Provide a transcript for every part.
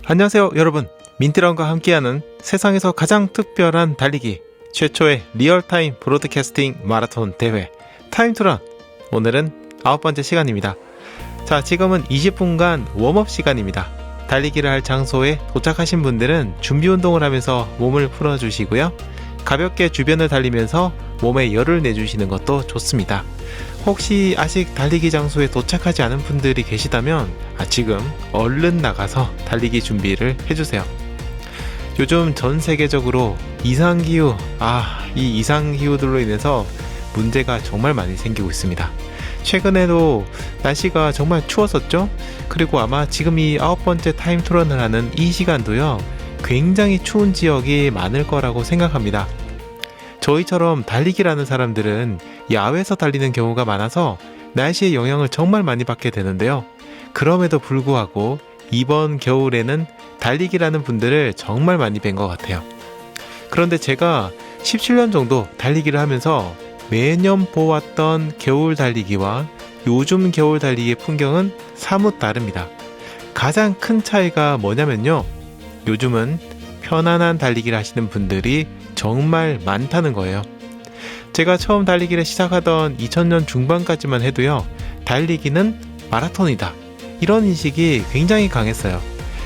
안녕하세요 여러분, 민트런과 함께하는 세상에서 가장 특별한 달리기 최초의 리얼타임 브로드캐스팅 마라톤 대회 타임투런, 오늘은 9번째 시간입니다. 자, 지금은 20분간 웜업 시간입니다. 달리기를 할 장소에 도착하신 분들은 준비 운동을 하면서 몸을 풀어주시고요, 가볍게 주변을 달리면서 몸에 열을 내주시는 것도 좋습니다. 혹시 아직 달리기 장소에 도착하지 않은 분들이 계시다면 지금 얼른 나가서 달리기 준비를 해주세요. 요즘 전 세계적으로 이상기후, 이 이상기후들로 인해서 문제가 정말 많이 생기고 있습니다. 최근에도 날씨가 정말 추웠었죠? 그리고 아마 지금 이 9번째 타임투런을 하는 이 시간도요, 굉장히 추운 지역이 많을 거라고 생각합니다. 저희처럼 달리기라는 사람들은 야외에서 달리는 경우가 많아서 날씨의 영향을 정말 많이 받게 되는데요. 그럼에도 불구하고 이번 겨울에는 달리기라는 분들을 정말 많이 뵌 것 같아요. 그런데 제가 17년 정도 달리기를 하면서 매년 보았던 겨울 달리기와 요즘 겨울 달리기의 풍경은 사뭇 다릅니다. 가장 큰 차이가 뭐냐면요, 요즘은 편안한 달리기를 하시는 분들이 정말 많다는 거예요. 제가 처음 달리기를 시작하던 2000년 중반까지만 해도요, 달리기는 마라톤이다, 이런 인식이 굉장히 강했어요.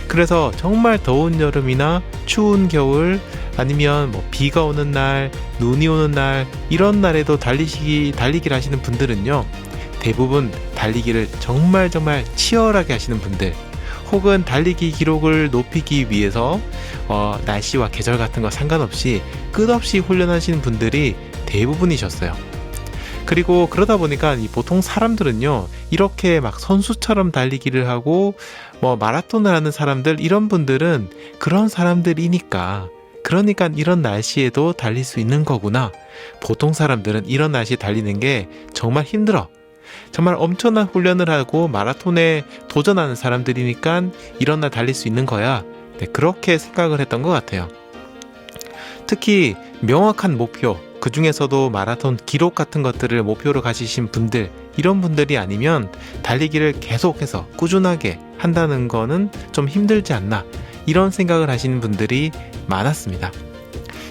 그래서 정말 더운 여름이나 추운 겨울, 아니면 비가 오는 날, 눈이 오는 날, 이런 날에도 달리기를 하시는 분들은요, 대부분 달리기를 정말 치열하게 하시는 분들, 혹은 달리기 기록을 높이기 위해서 날씨와 계절 같은 거 상관없이 끝없이 훈련하시는 분들이 대부분이셨어요. 그리고 그러다 보니까 보통 사람들은요, 이렇게 막 선수처럼 달리기를 하고 마라톤을 하는 사람들, 이런 분들은 그런 사람들이니까, 그러니까 이런 날씨에도 달릴 수 있는 거구나, 보통 사람들은 이런 날씨에 달리는 게 정말 힘들어, 정말 엄청난 훈련을 하고 마라톤에 도전하는 사람들이니까 이런 날 달릴 수 있는 거야, 그렇게 생각을 했던 것 같아요. 특히 명확한 목표, 그 중에서도 마라톤 기록 같은 것들을 목표로 가지신 분들, 이런 분들이 아니면 달리기를 계속해서 꾸준하게 한다는 거는 좀 힘들지 않나, 이런 생각을 하시는 분들이 많았습니다.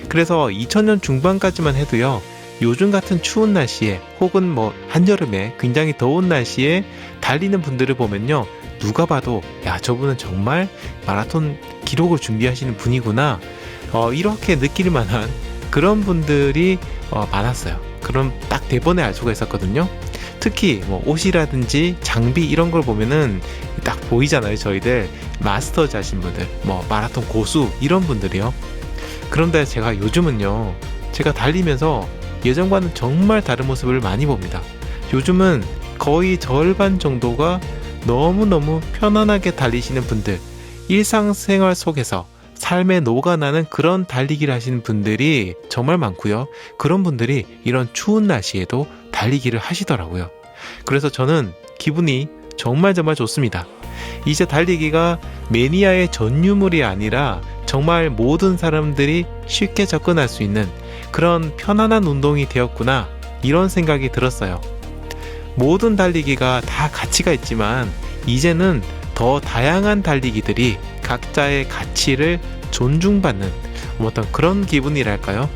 그래서 2000년 중반까지만 해도요, 요즘 같은 추운 날씨에, 혹은 한여름에 굉장히 더운 날씨에 달리는 분들을 보면요, 누가 봐도 저분은 정말 마라톤 기록을 준비하시는 분이구나, 이렇게 느낄 만한 그런 분들이 많았어요. 그럼 딱 대번에 알 수가 있었거든요. 특히 옷이라든지 장비 이런 걸 보면은 딱 보이잖아요. 저희들 마스터즈 하신 분들, 마라톤 고수, 이런 분들이요. 그런데 제가 요즘은요, 제가 달리면서 예전과는 정말 다른 모습을 많이 봅니다. 요즘은 거의 절반 정도가 너무너무 편안하게 달리시는 분들, 일상생활 속에서 삶에 녹아나는 그런 달리기를 하시는 분들이 정말 많고요. 그런 분들이 이런 추운 날씨에도 달리기를 하시더라고요. 그래서 저는 기분이 정말 좋습니다. 이제 달리기가 매니아의 전유물이 아니라 정말 모든 사람들이 쉽게 접근할 수 있는 그런 편안한 운동이 되었구나, 이런 생각이 들었어요. 모든 달리기가 다 가치가 있지만 이제는 더 다양한 달리기들이 각자의 가치를 존중받는 어떤 그런 기분이랄까요?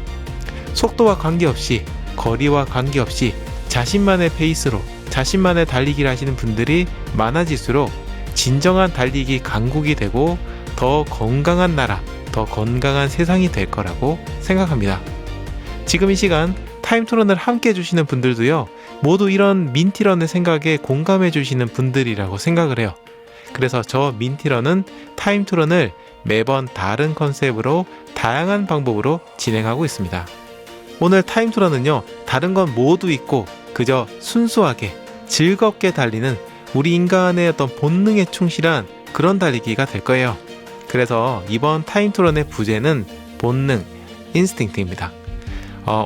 속도와 관계없이, 거리와 관계없이 자신만의 페이스로 자신만의 달리기를 하시는 분들이 많아질수록 진정한 달리기 강국이 되고 더 건강한 나라, 더 건강한 세상이 될 거라고 생각합니다. 지금 이 시간 타임투런을 함께 해주시는 분들도요, 모두 이런 민티런의 생각에 공감해 주시는 분들이라고 생각을 해요. 그래서 저 민티런은 타임투런을 매번 다른 컨셉으로 다양한 방법으로 진행하고 있습니다. 오늘 타임투런은요, 다른 건 모두 있고 그저 순수하게 즐겁게 달리는 우리 인간의 어떤 본능에 충실한 그런 달리기가 될 거예요. 그래서 이번 타임투런의 부제는 본능, 인스팅트입니다.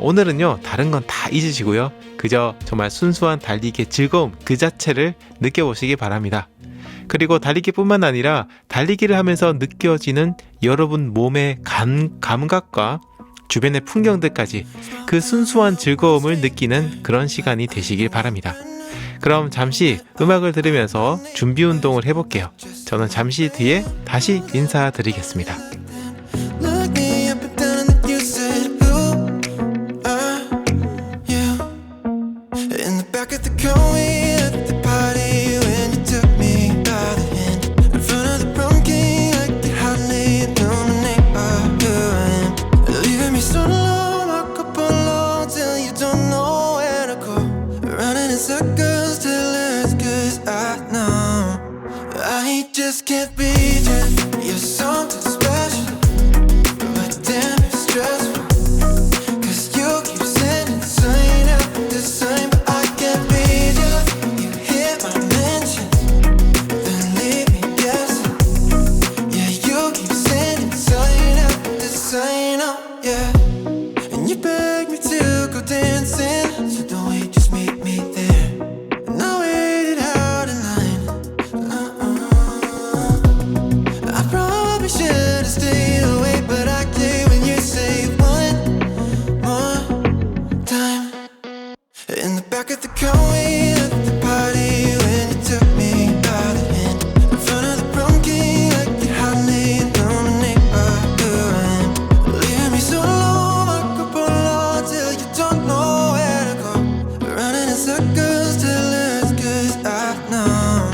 오늘은요, 다른 건 다 잊으시고요, 그저 정말 순수한 달리기의 즐거움 그 자체를 느껴보시기 바랍니다. 그리고 달리기뿐만 아니라 달리기를 하면서 느껴지는 여러분 몸의 감각과 주변의 풍경들까지 그 순수한 즐거움을 느끼는 그런 시간이 되시길 바랍니다. 그럼 잠시 음악을 들으면서 준비 운동을 해볼게요. 저는 잠시 뒤에 다시 인사드리겠습니다. Look me up and down and you said, who are you? In the back of the car we at the party when you took me by the hand in front of the prom king like you hardly know my name or who I am. Leaving me so alone, walk up alone till you don't know where to go. Running in circles till it's 'cause I know I just can't be just. You're something special. Damn, it's stressful, 'cause you keep sending sign after sign, but I can't read you. You hit my mention, then leave me guessing. Yeah, you keep sending sign after sign, oh yeah. And you beg me to go dancing, so don't wait, just meet me there. And I waited out in line. I probably should've stayed away, but I can't when you say one more time. In the back of the car we at the party when you took me by the hand in front of the prom king like you hardly know my name or who I am. Leaving me so alone, walk up alone till you don't know where to go. Running in circles till it's 'cause I know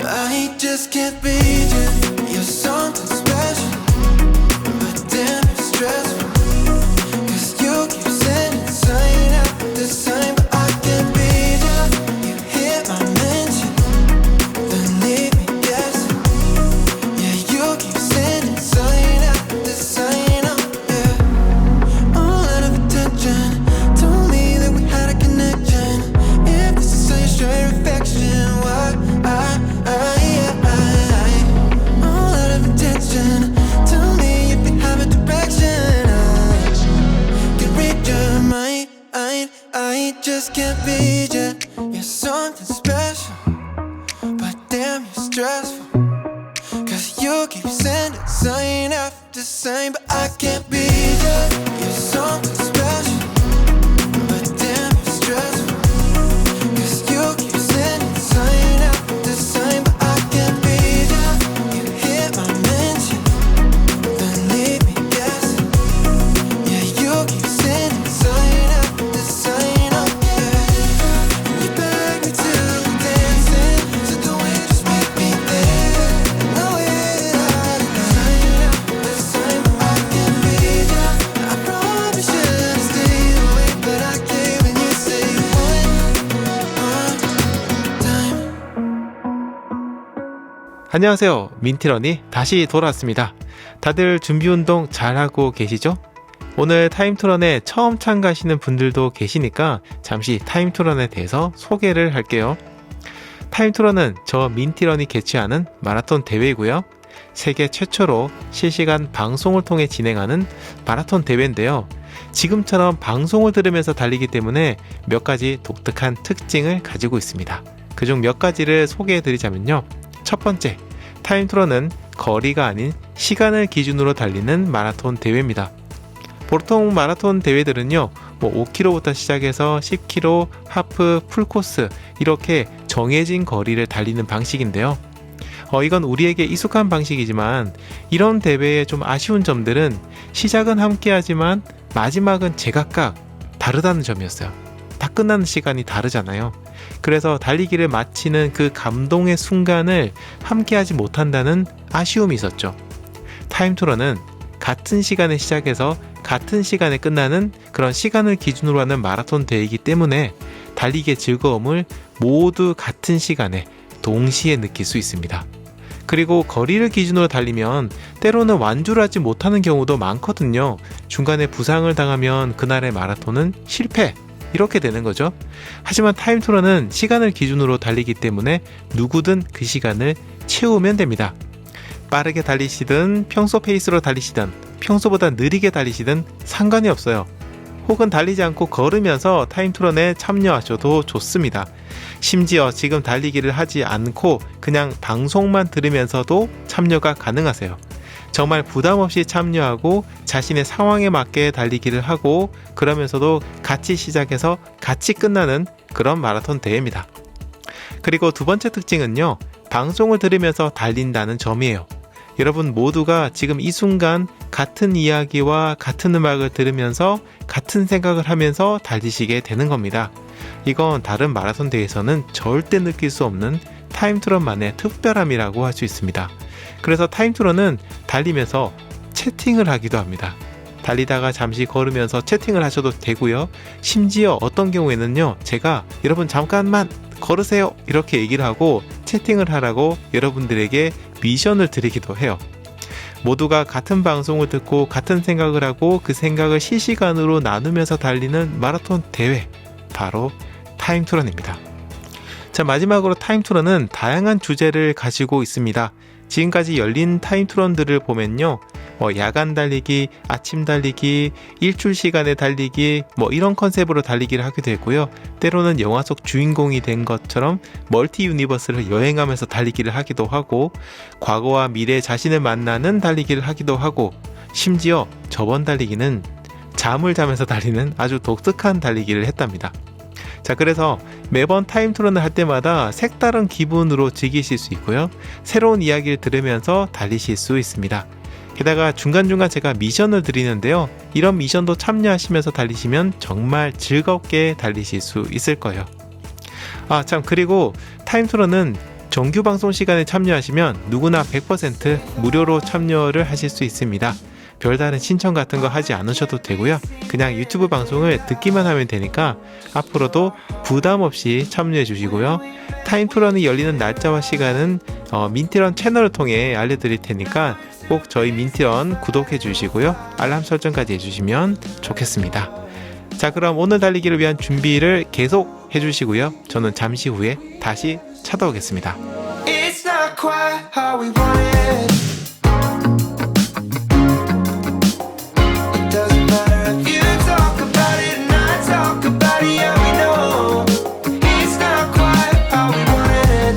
I just can't be just. You're something special, but damn, it's stressful, 'cause you keep sending sign after sign, but I can't read you. You hit my mention, then leave me guessing. Yeah, you keep sending sign after sign, oh yeah. All out of attention, told me that we had a connection. If this is such a straight affection, why all out of attention. Tell me if you have a direction. I can read your mind. I just can't read you. You're something special, but damn, you're stressful, 'cause you keep sending sign after sign, but I can't read you. You're something special, but damn, you're stressful, 'cause you keep sending sign after sign, but I can't read you. You hit my mention, then leave me guessing. Yeah, you keep sending sign after sign, oh yeah. And you beg me to go dancing, so don't wait, just meet me there. And I waited out in sign after sign, but I can't read you. I probably should've stayed away, but I can't when you say one more time. 안녕하세요. 민티런이 다시 돌아왔습니다. 다들 준비 운동 잘하고 계시죠? 오늘 타임투런에 처음 참가하시는 분들도 계시니까 잠시 타임투런에 대해서 소개를 할게요. 타임투런은 저 민티런이 개최하는 마라톤 대회이고요. 세계 최초로 실시간 방송을 통해 진행하는 마라톤 대회인데요. 지금처럼 방송을 들으면서 달리기 때문에 몇 가지 독특한 특징을 가지고 있습니다. 그중 몇 가지를 소개해 드리자면요. 첫 번째, 타임투런은 거리가 아닌 시간을 기준으로 달리는 마라톤 대회입니다. 보통 마라톤 대회들은요, 5km부터 시작해서 10km, 하프, 풀코스 이렇게 정해진 거리를 달리는 방식인데요. 이건 우리에게 익숙한 방식이지만 이런 대회의 좀 아쉬운 점들은 시작은 함께하지만 마지막은 제각각 다르다는 점이었어요. 다 끝나는 시간이 다르잖아요. 그래서 달리기를 마치는 그 감동의 순간을 함께하지 못한다는 아쉬움이 있었죠. 타임투런은 같은 시간에 시작해서 같은 시간에 끝나는 그런 시간을 기준으로 하는 마라톤 대회이기 때문에 달리기의 즐거움을 모두 같은 시간에 동시에 느낄 수 있습니다. 그리고 거리를 기준으로 달리면 때로는 완주를 하지 못하는 경우도 많거든요. 중간에 부상을 당하면 그날의 마라톤은 실패, 이렇게 되는 거죠. 하지만 타임투런은 시간을 기준으로 달리기 때문에 누구든 그 시간을 채우면 됩니다. 빠르게 달리시든 평소 페이스로 달리시든 평소보다 느리게 달리시든 상관이 없어요. 혹은 달리지 않고 걸으면서 타임투런에 참여하셔도 좋습니다. 심지어 지금 달리기를 하지 않고 그냥 방송만 들으면서도 참여가 가능하세요. 정말 부담 없이 참여하고 자신의 상황에 맞게 달리기를 하고 그러면서도 같이 시작해서 같이 끝나는 그런 마라톤 대회입니다. 그리고 두 번째 특징은요, 방송을 들으면서 달린다는 점이에요. 여러분 모두가 지금 이 순간 같은 이야기와 같은 음악을 들으면서 같은 생각을 하면서 달리시게 되는 겁니다. 이건 다른 마라톤 대회에서는 절대 느낄 수 없는 타임트론만의 특별함이라고 할 수 있습니다. 그래서 타임트론은 달리면서 채팅을 하기도 합니다. 달리다가 잠시 걸으면서 채팅을 하셔도 되고요. 심지어 어떤 경우에는요, 제가 여러분 잠깐만 걸으세요 이렇게 얘기를 하고 채팅을 하라고 여러분들에게 미션을 드리기도 해요. 모두가 같은 방송을 듣고 같은 생각을 하고 그 생각을 실시간으로 나누면서 달리는 마라톤 대회, 바로 타임트런입니다. 자, 마지막으로 타임트런은 다양한 주제를 가지고 있습니다. 지금까지 열린 타임트런들을 보면요, 야간 달리기, 아침 달리기, 일출 시간에 달리기, 이런 컨셉으로 달리기를 하기도 했고요. 때로는 영화 속 주인공이 된 것처럼 멀티 유니버스를 여행하면서 달리기를 하기도 하고, 과거와 미래 자신을 만나는 달리기를 하기도 하고, 심지어 저번 달리기는 잠을 자면서 달리는 아주 독특한 달리기를 했답니다. 자, 그래서 매번 타임트런을 할 때마다 색다른 기분으로 즐기실 수 있고요. 새로운 이야기를 들으면서 달리실 수 있습니다. 게다가 중간중간 제가 미션을 드리는데요. 이런 미션도 참여하시면서 달리시면 정말 즐겁게 달리실 수 있을 거예요. 아, 참, 그리고 타임트런은 정규 방송 시간에 참여하시면 누구나 100% 무료로 참여를 하실 수 있습니다. 별다른 신청 같은 거 하지 않으셔도 되고요. 그냥 유튜브 방송을 듣기만 하면 되니까 앞으로도 부담 없이 참여해 주시고요. 타임트런이 열리는 날짜와 시간은 민티런 채널을 통해 알려드릴 테니까 꼭 저희 민티런 구독해 주시고요. 알람 설정까지 해주시면 좋겠습니다. 자, 그럼 오늘 달리기를 위한 준비를 계속 해주시고요. 저는 잠시 후에 다시 찾아오겠습니다. It's not quite how we want it. It doesn't matter if you talk about it and I talk about it. Yeah, we know it's not quite how we want it.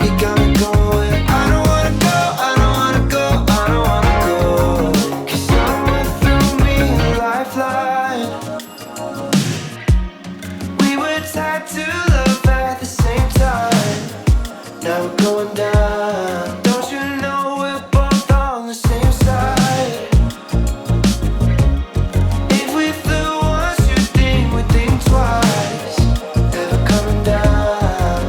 You got me going. I don't wanna go. I don't wanna go. I don't wanna go. 'Cause someone threw me a lifeline. We were tied to love at the same time. Now we're going down. Don't you know we're both on the same side? If we flew once, you think we think twice. Never coming down.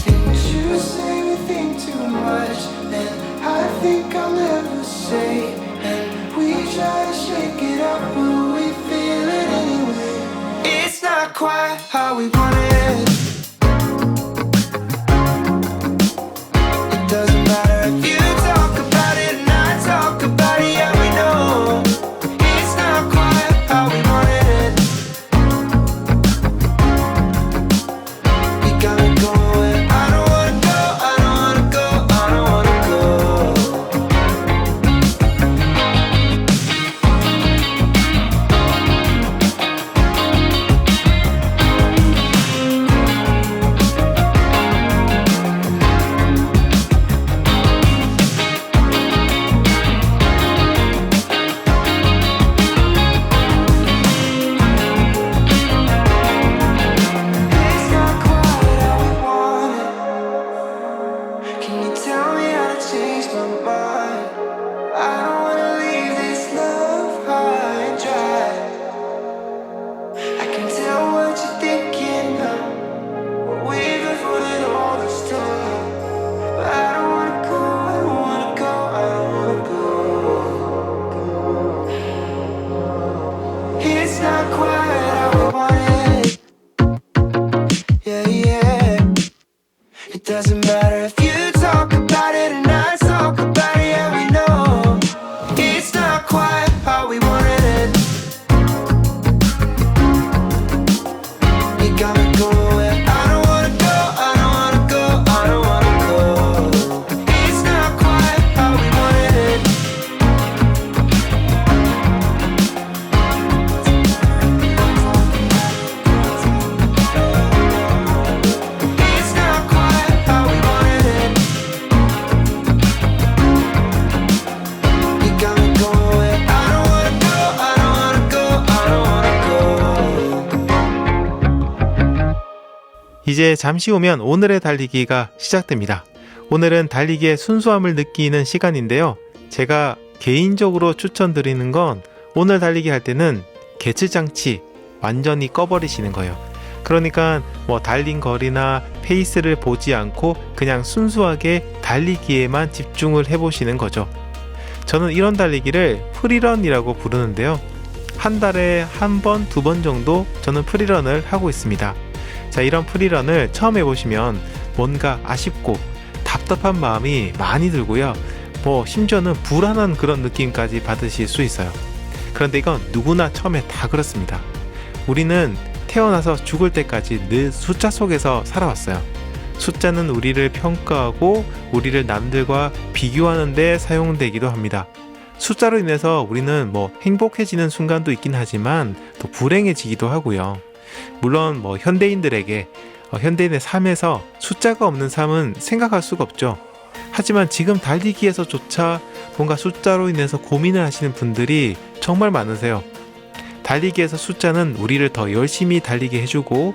And you say we think too much, and I think I'll never say. And we try to shake it up, but we feel it anyway. It's not quite how we want it. It doesn't matter if you talk about it and I talk about it. Yeah, we know it's not quite how we wanted it. You got me going. I don't wanna go. I don't wanna go. I don't wanna go. It's not quite how we want it. Can you tell me how to change my mind? I don't wanna leave this love high and dry. I can tell what you're thinking now. We've been fooling all this time, but I don't wanna go. I don't wanna go. I don't wanna go. It's not quite how we want it. Yeah, yeah. It doesn't matter if you talk about it and I talk about it. Yeah, we know it's not quite how we wanted it. You got me going. I don't wanna go. I don't wanna go. I don't wanna go. It's not quite how we wanted it. It's not quite how we wanted it. 이제 잠시 후면 오늘의 달리기가 시작됩니다. 오늘은 달리기의 순수함을 느끼는 시간인데요. 제가 개인적으로 추천드리는 건 오늘 달리기 할 때는 계측장치 완전히 꺼버리시는 거예요. 그러니까 뭐 달린 거리나 페이스를 보지 않고 그냥 순수하게 달리기에만 집중을 해보시는 거죠. 저는 이런 달리기를 프리런이라고 부르는데요. 한 달에 한 번, 두 번 정도 저는 프리런을 하고 있습니다. 자, 이런 프리런을 처음 해보시면 뭔가 아쉽고 답답한 마음이 많이 들고요. 뭐 심지어는 불안한 그런 느낌까지 받으실 수 있어요. 그런데 이건 누구나 처음에 다 그렇습니다. 우리는 태어나서 죽을 때까지 늘 숫자 속에서 살아왔어요. 숫자는 우리를 평가하고 우리를 남들과 비교하는 데 사용되기도 합니다. 숫자로 인해서 우리는 뭐 행복해지는 순간도 있긴 하지만 또 불행해지기도 하고요. 물론 뭐 현대인들에게 현대인의 삶에서 숫자가 없는 삶은 생각할 수가 없죠. 하지만 지금 달리기에서조차 뭔가 숫자로 인해서 고민을 하시는 분들이 정말 많으세요. 달리기에서 숫자는 우리를 더 열심히 달리게 해주고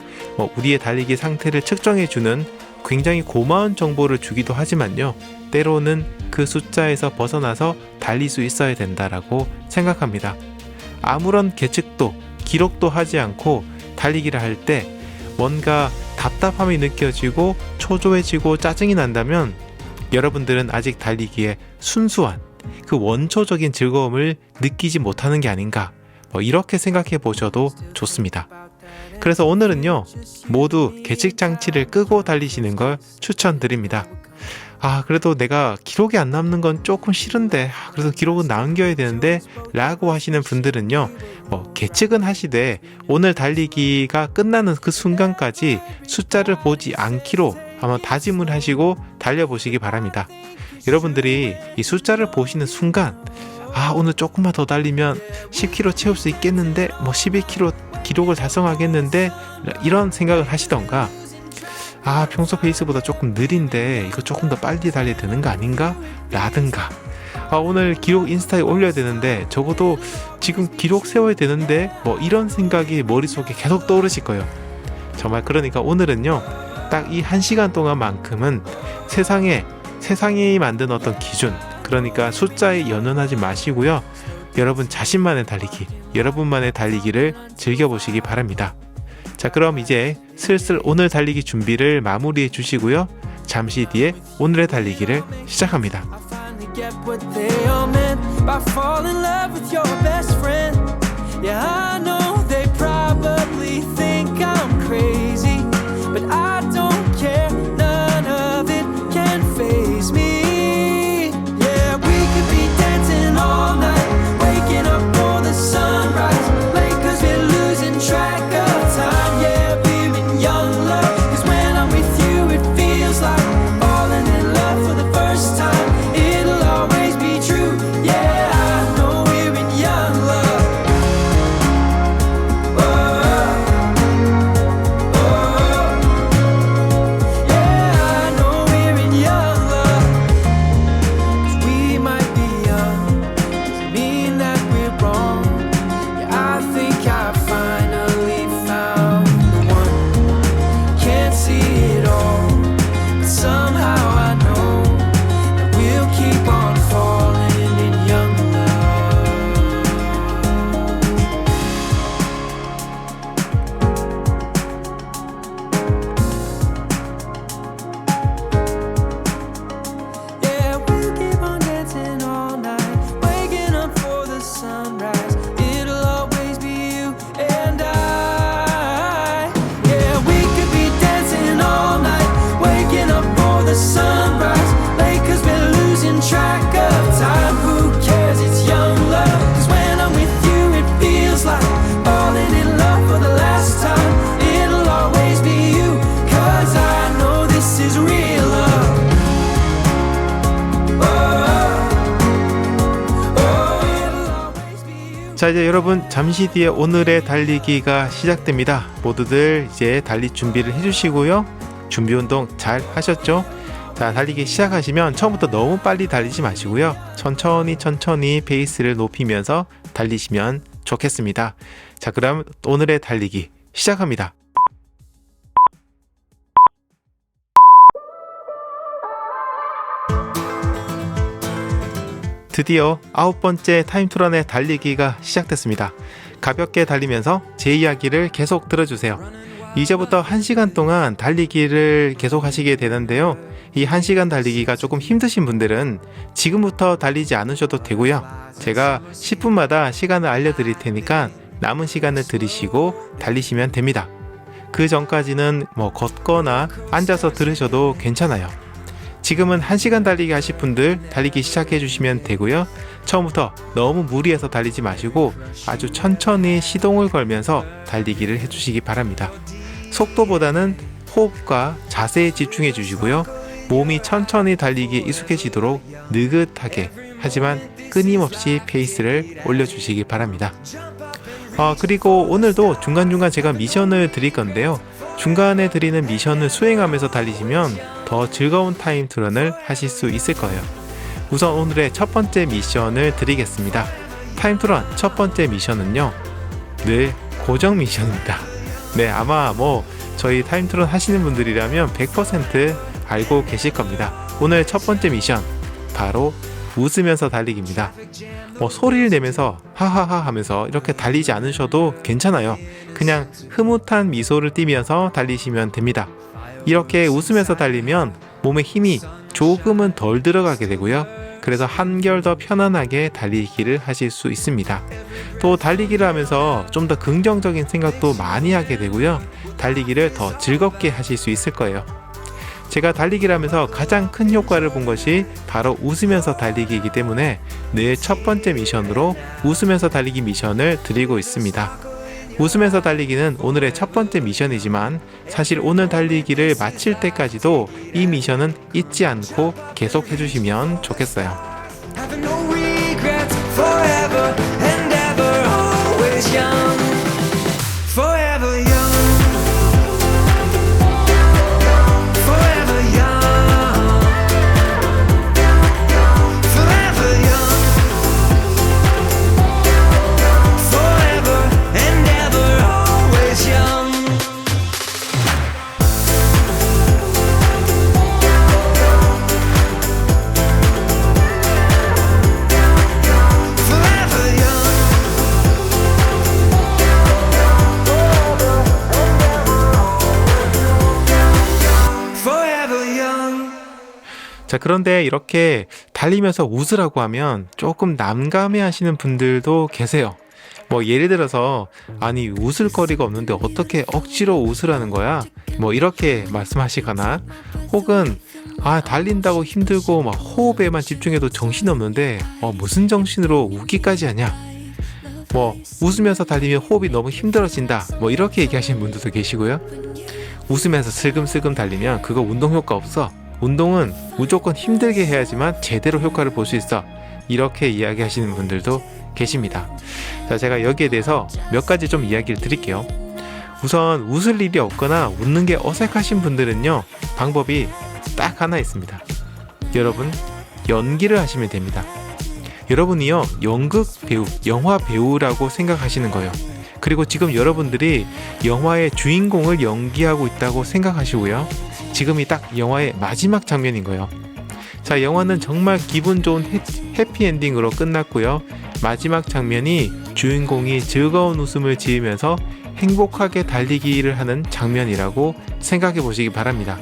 우리의 달리기 상태를 측정해주는 굉장히 고마운 정보를 주기도 하지만요. 때로는 그 숫자에서 벗어나서 달릴 수 있어야 된다라고 생각합니다. 아무런 계측도 기록도 하지 않고 달리기를 할 때 뭔가 답답함이 느껴지고 초조해지고 짜증이 난다면 여러분들은 아직 달리기에 순수한 그 원초적인 즐거움을 느끼지 못하는 게 아닌가, 이렇게 생각해 보셔도 좋습니다. 그래서 오늘은요, 모두 계측장치를 끄고 달리시는 걸 추천드립니다. 그래도 내가 기록이 안 남는 건 조금 싫은데, 그래서 기록은 남겨야 되는데 라고 하시는 분들은요, 계측은 하시되 오늘 달리기가 끝나는 그 순간까지 숫자를 보지 않기로 한번 다짐을 하시고 달려보시기 바랍니다. 여러분들이 이 숫자를 보시는 순간 오늘 조금만 더 달리면 10km 채울 수 있겠는데 11km 기록을 달성하겠는데 이런 생각을 하시던가, 평소 페이스보다 조금 느린데 이거 조금 더 빨리 달려야 되는 거 아닌가? 라든가, 오늘 기록 인스타에 올려야 되는데 적어도 지금 기록 세워야 되는데 이런 생각이 머릿속에 계속 떠오르실 거예요. 정말 그러니까 오늘은요, 딱 이 1시간 동안만큼은 세상이 만든 어떤 기준, 그러니까 숫자에 연연하지 마시고요. 여러분 자신만의 달리기, 여러분만의 달리기를 즐겨보시기 바랍니다. 자, 그럼 이제 슬슬 오늘 달리기 준비를 마무리해 주시고요. 잠시 뒤에 오늘의 달리기를 시작합니다. 자, 이제 여러분 잠시 뒤에 오늘의 달리기가 시작됩니다. 모두들 이제 달릴 준비를 해주시고요. 준비 운동 잘 하셨죠? 자, 달리기 시작하시면 처음부터 너무 빨리 달리지 마시고요. 천천히 페이스를 높이면서 달리시면 좋겠습니다. 자, 그럼 오늘의 달리기 시작합니다. 드디어 9번째 타임투런의 달리기가 시작됐습니다. 가볍게 달리면서 제 이야기를 계속 들어주세요. 이제부터 1시간 동안 달리기를 계속 하시게 되는데요. 이 1시간 달리기가 조금 힘드신 분들은 지금부터 달리지 않으셔도 되고요. 제가 10분마다 시간을 알려드릴 테니까 남은 시간을 들이시고 달리시면 됩니다. 그 전까지는 걷거나 앉아서 들으셔도 괜찮아요. 지금은 1시간 달리기 하실 분들 달리기 시작해 주시면 되고요. 처음부터 너무 무리해서 달리지 마시고 아주 천천히 시동을 걸면서 달리기를 해주시기 바랍니다. 속도보다는 호흡과 자세에 집중해 주시고요. 몸이 천천히 달리기에 익숙해지도록 느긋하게 하지만 끊임없이 페이스를 올려주시기 바랍니다. 그리고 오늘도 중간중간 제가 미션을 드릴 건데요. 중간에 드리는 미션을 수행하면서 달리시면 더 즐거운 타임투런을 하실 수 있을 거예요. 우선 오늘의 첫 번째 미션을 드리겠습니다. 타임투런 첫 번째 미션은요, 늘 고정 미션입니다. 네, 아마 저희 타임투런 하시는 분들이라면 100% 알고 계실 겁니다. 오늘 첫 번째 미션, 바로 웃으면서 달리기입니다. 소리를 내면서 하하하 하면서 이렇게 달리지 않으셔도 괜찮아요. 그냥 흐뭇한 미소를 띠면서 달리시면 됩니다. 이렇게 웃으면서 달리면 몸에 힘이 조금은 덜 들어가게 되고요. 그래서 한결 더 편안하게 달리기를 하실 수 있습니다. 또 달리기를 하면서 좀 더 긍정적인 생각도 많이 하게 되고요. 달리기를 더 즐겁게 하실 수 있을 거예요. 제가 달리기를 하면서 가장 큰 효과를 본 것이 바로 웃으면서 달리기이기 때문에 늘 첫 번째 미션으로 웃으면서 달리기 미션을 드리고 있습니다. 웃으면서 달리기는 오늘의 첫 번째 미션이지만 사실 오늘 달리기를 마칠 때까지도 이 미션은 잊지 않고 계속 해주시면 좋겠어요. Having no regrets, forever and ever, always young, forever young, forever young, forever young, forever and ever, always young. 자, 그런데 이렇게 달리면서 웃으라고 하면 조금 난감해 하시는 분들도 계세요. 예를 들어서 아니 웃을 거리가 없는데 어떻게 억지로 웃으라는 거야? 이렇게 말씀하시거나 혹은 달린다고 힘들고 호흡에만 집중해도 정신없는데 무슨 정신으로 웃기까지 하냐? 웃으면서 달리면 호흡이 너무 힘들어진다. 이렇게 얘기하시는 분들도 계시고요. 웃으면서 슬금슬금 달리면 그거 운동 효과 없어. 운동은 무조건 힘들게 해야지만 제대로 효과를 볼 수 있어. 이렇게 이야기하시는 분들도 계십니다. 자, 제가 여기에 대해서 몇 가지 좀 이야기를 드릴게요. 우선 웃을 일이 없거나 웃는 게 어색하신 분들은요, 방법이 딱 하나 있습니다. 여러분, 연기를 하시면 됩니다. 여러분이요, 연극 배우, 영화 배우라고 생각하시는 거예요. 그리고 지금 여러분들이 영화의 주인공을 연기하고 있다고 생각하시고요. 지금이 딱 영화의 마지막 장면인 거예요. 자, 영화는 정말 기분 좋은 해피엔딩으로 끝났고요. 마지막 장면이 주인공이 즐거운 웃음을 지으면서 행복하게 달리기를 하는 장면이라고 생각해 보시기 바랍니다.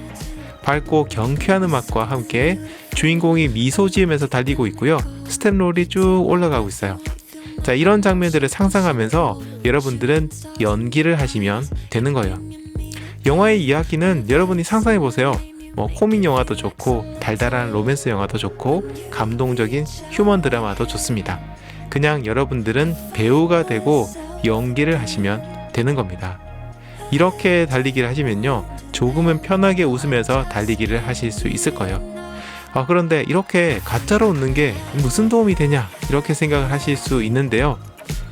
밝고 경쾌한 음악과 함께 주인공이 미소 지으면서 달리고 있고요. 스텝롤이 쭉 올라가고 있어요. 자, 이런 장면들을 상상하면서 여러분들은 연기를 하시면 되는 거예요. 영화의 이야기는 여러분이 상상해 보세요. 코믹 영화도 좋고 달달한 로맨스 영화도 좋고 감동적인 휴먼 드라마도 좋습니다. 그냥 여러분들은 배우가 되고 연기를 하시면 되는 겁니다. 이렇게 달리기를 하시면요, 조금은 편하게 웃으면서 달리기를 하실 수 있을 거예요. 그런데 이렇게 가짜로 웃는 게 무슨 도움이 되냐, 이렇게 생각을 하실 수 있는데요.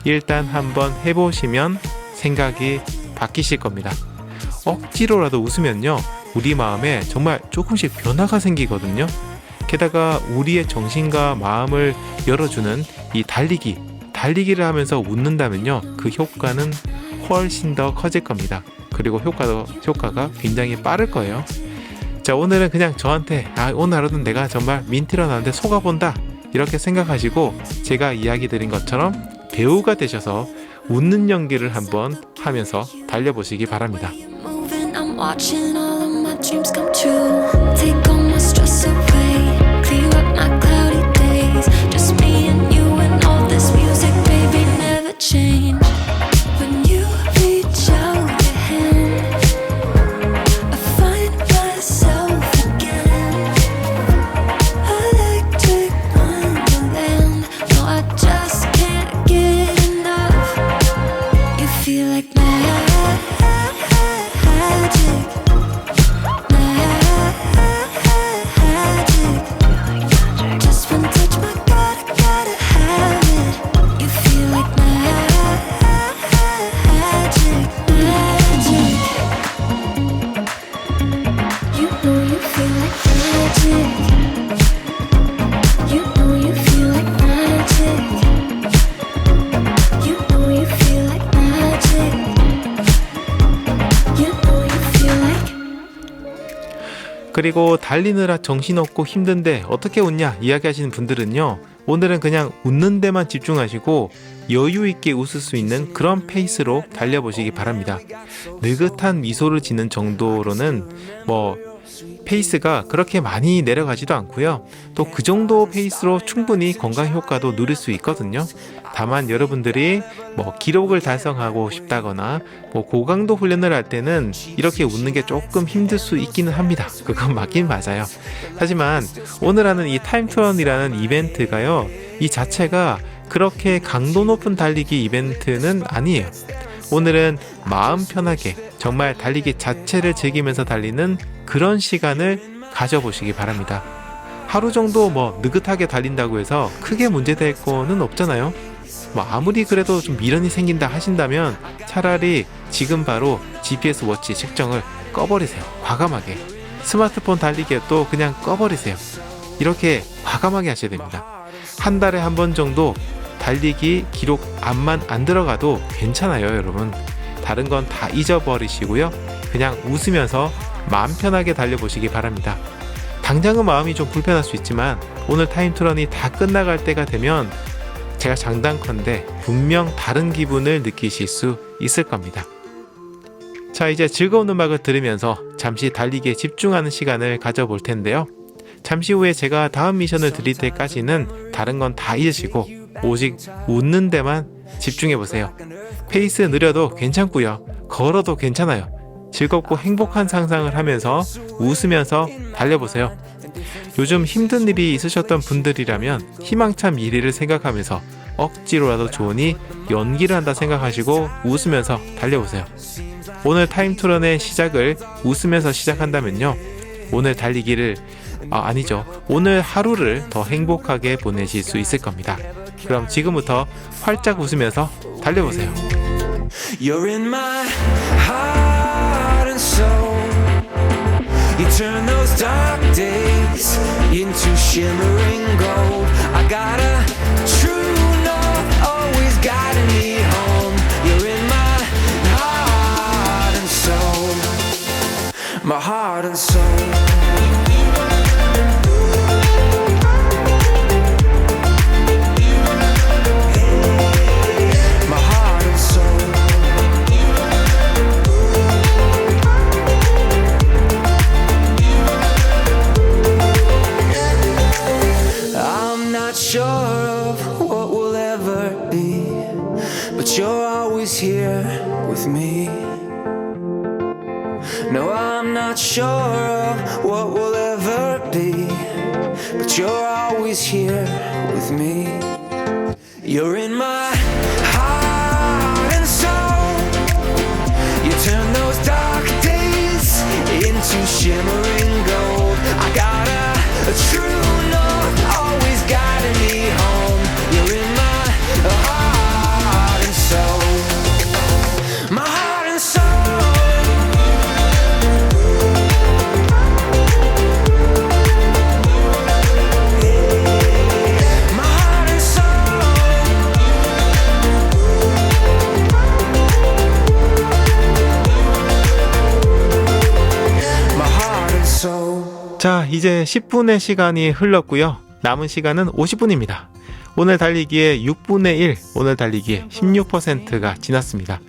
일단 한번 해보시면 생각이 바뀌실 겁니다. 억지로라도 웃으면요, 우리 마음에 정말 조금씩 변화가 생기거든요. 게다가 우리의 정신과 마음을 열어주는 이 달리기를 하면서 웃는다면요, 그 효과는 훨씬 더 커질 겁니다. 그리고 효과가 굉장히 빠를 거예요. 자, 오늘은 그냥 저한테 오늘 하루는 내가 정말 민트런하는데 속아본다, 이렇게 생각하시고 제가 이야기 드린 것처럼 배우가 되셔서 웃는 연기를 한번 하면서 달려보시기 바랍니다. Moving, I'm watching all of my dreams come true. Take all my stress away, clear up my cloudy days. Just me and you and all this music, baby, never change. When you reach out your hand, I find myself again. Electric wonderland. No, I just can't get enough. You feel like magic. Just one touch, my God, I gotta have it. You feel like magic, magic. You know you feel like magic. You know you feel like magic. You know you feel like magic. You know you feel like. 그리고 달리느라 정신없고 힘든데 어떻게 웃냐 이야기하시는 분들은요, 오늘은 그냥 웃는 데만 집중하시고 여유 있게 웃을 수 있는 그런 페이스로 달려보시기 바랍니다. 느긋한 미소를 짓는 정도로는 페이스가 그렇게 많이 내려가지도 않고요. 또 그 정도 페이스로 충분히 건강 효과도 누릴 수 있거든요. 다만 여러분들이 기록을 달성하고 싶다거나 고강도 훈련을 할 때는 이렇게 웃는 게 조금 힘들 수 있기는 합니다. 그건 맞긴 맞아요. 하지만 오늘 하는 이 타임투런이라는 이벤트가요, 이 자체가 그렇게 강도 높은 달리기 이벤트는 아니에요. 오늘은 마음 편하게 정말 달리기 자체를 즐기면서 달리는 그런 시간을 가져보시기 바랍니다. 하루 정도 느긋하게 달린다고 해서 크게 문제될 거는 없잖아요. 아무리 그래도 좀 미련이 생긴다 하신다면 차라리 지금 바로 GPS 워치 측정을 꺼버리세요. 과감하게. 스마트폰 달리기도 그냥 꺼버리세요. 이렇게 과감하게 하셔야 됩니다. 한 달에 한 번 정도 달리기 기록 안만 안 들어가도 괜찮아요, 여러분. 다른 건 다 잊어버리시고요. 그냥 웃으면서 마음 편하게 달려보시기 바랍니다. 당장은 마음이 좀 불편할 수 있지만 오늘 타임투런이 다 끝나갈 때가 되면 제가 장담컨대 분명 다른 기분을 느끼실 수 있을 겁니다. 자, 이제 즐거운 음악을 들으면서 잠시 달리기에 집중하는 시간을 가져볼 텐데요. 잠시 후에 제가 다음 미션을 드릴 때까지는 다른 건 다 잊으시고 오직 웃는 데만 집중해보세요. 페이스 느려도 괜찮고요. 걸어도 괜찮아요. 즐겁고 행복한 상상을 하면서 웃으면서 달려보세요. 요즘 힘든 일이 있으셨던 분들이라면 희망찬 미래를 생각하면서 억지로라도 좋으니 연기를 한다 생각하시고 웃으면서 달려보세요. 오늘 타임투런의 시작을 웃으면서 시작한다면요, 오늘 달리기를 오늘 하루를 더 행복하게 보내실 수 있을 겁니다. 그럼 지금부터 활짝 웃으면서 달려보세요. You're in my heart and soul. You turn those dark days into shimmering gold. I got a true north, always guiding me home. You're in my heart and soul. My heart and soul. Sure of what will ever be, but you're always here with me. No, I'm not sure of what will ever be, but you're always here with me. You're in my heart and soul. You turn those dark days into shimmering gold. I got a true north, always guiding me home. You're in my heart and soul. My heart and soul. My heart and soul. My heart and soul. 자, 이제 10분의 시간이 흘렀고요. 남은 시간은 50분입니다. 오늘 달리기의 6분의 1, 오늘 달리기의 16%가 지났습니다.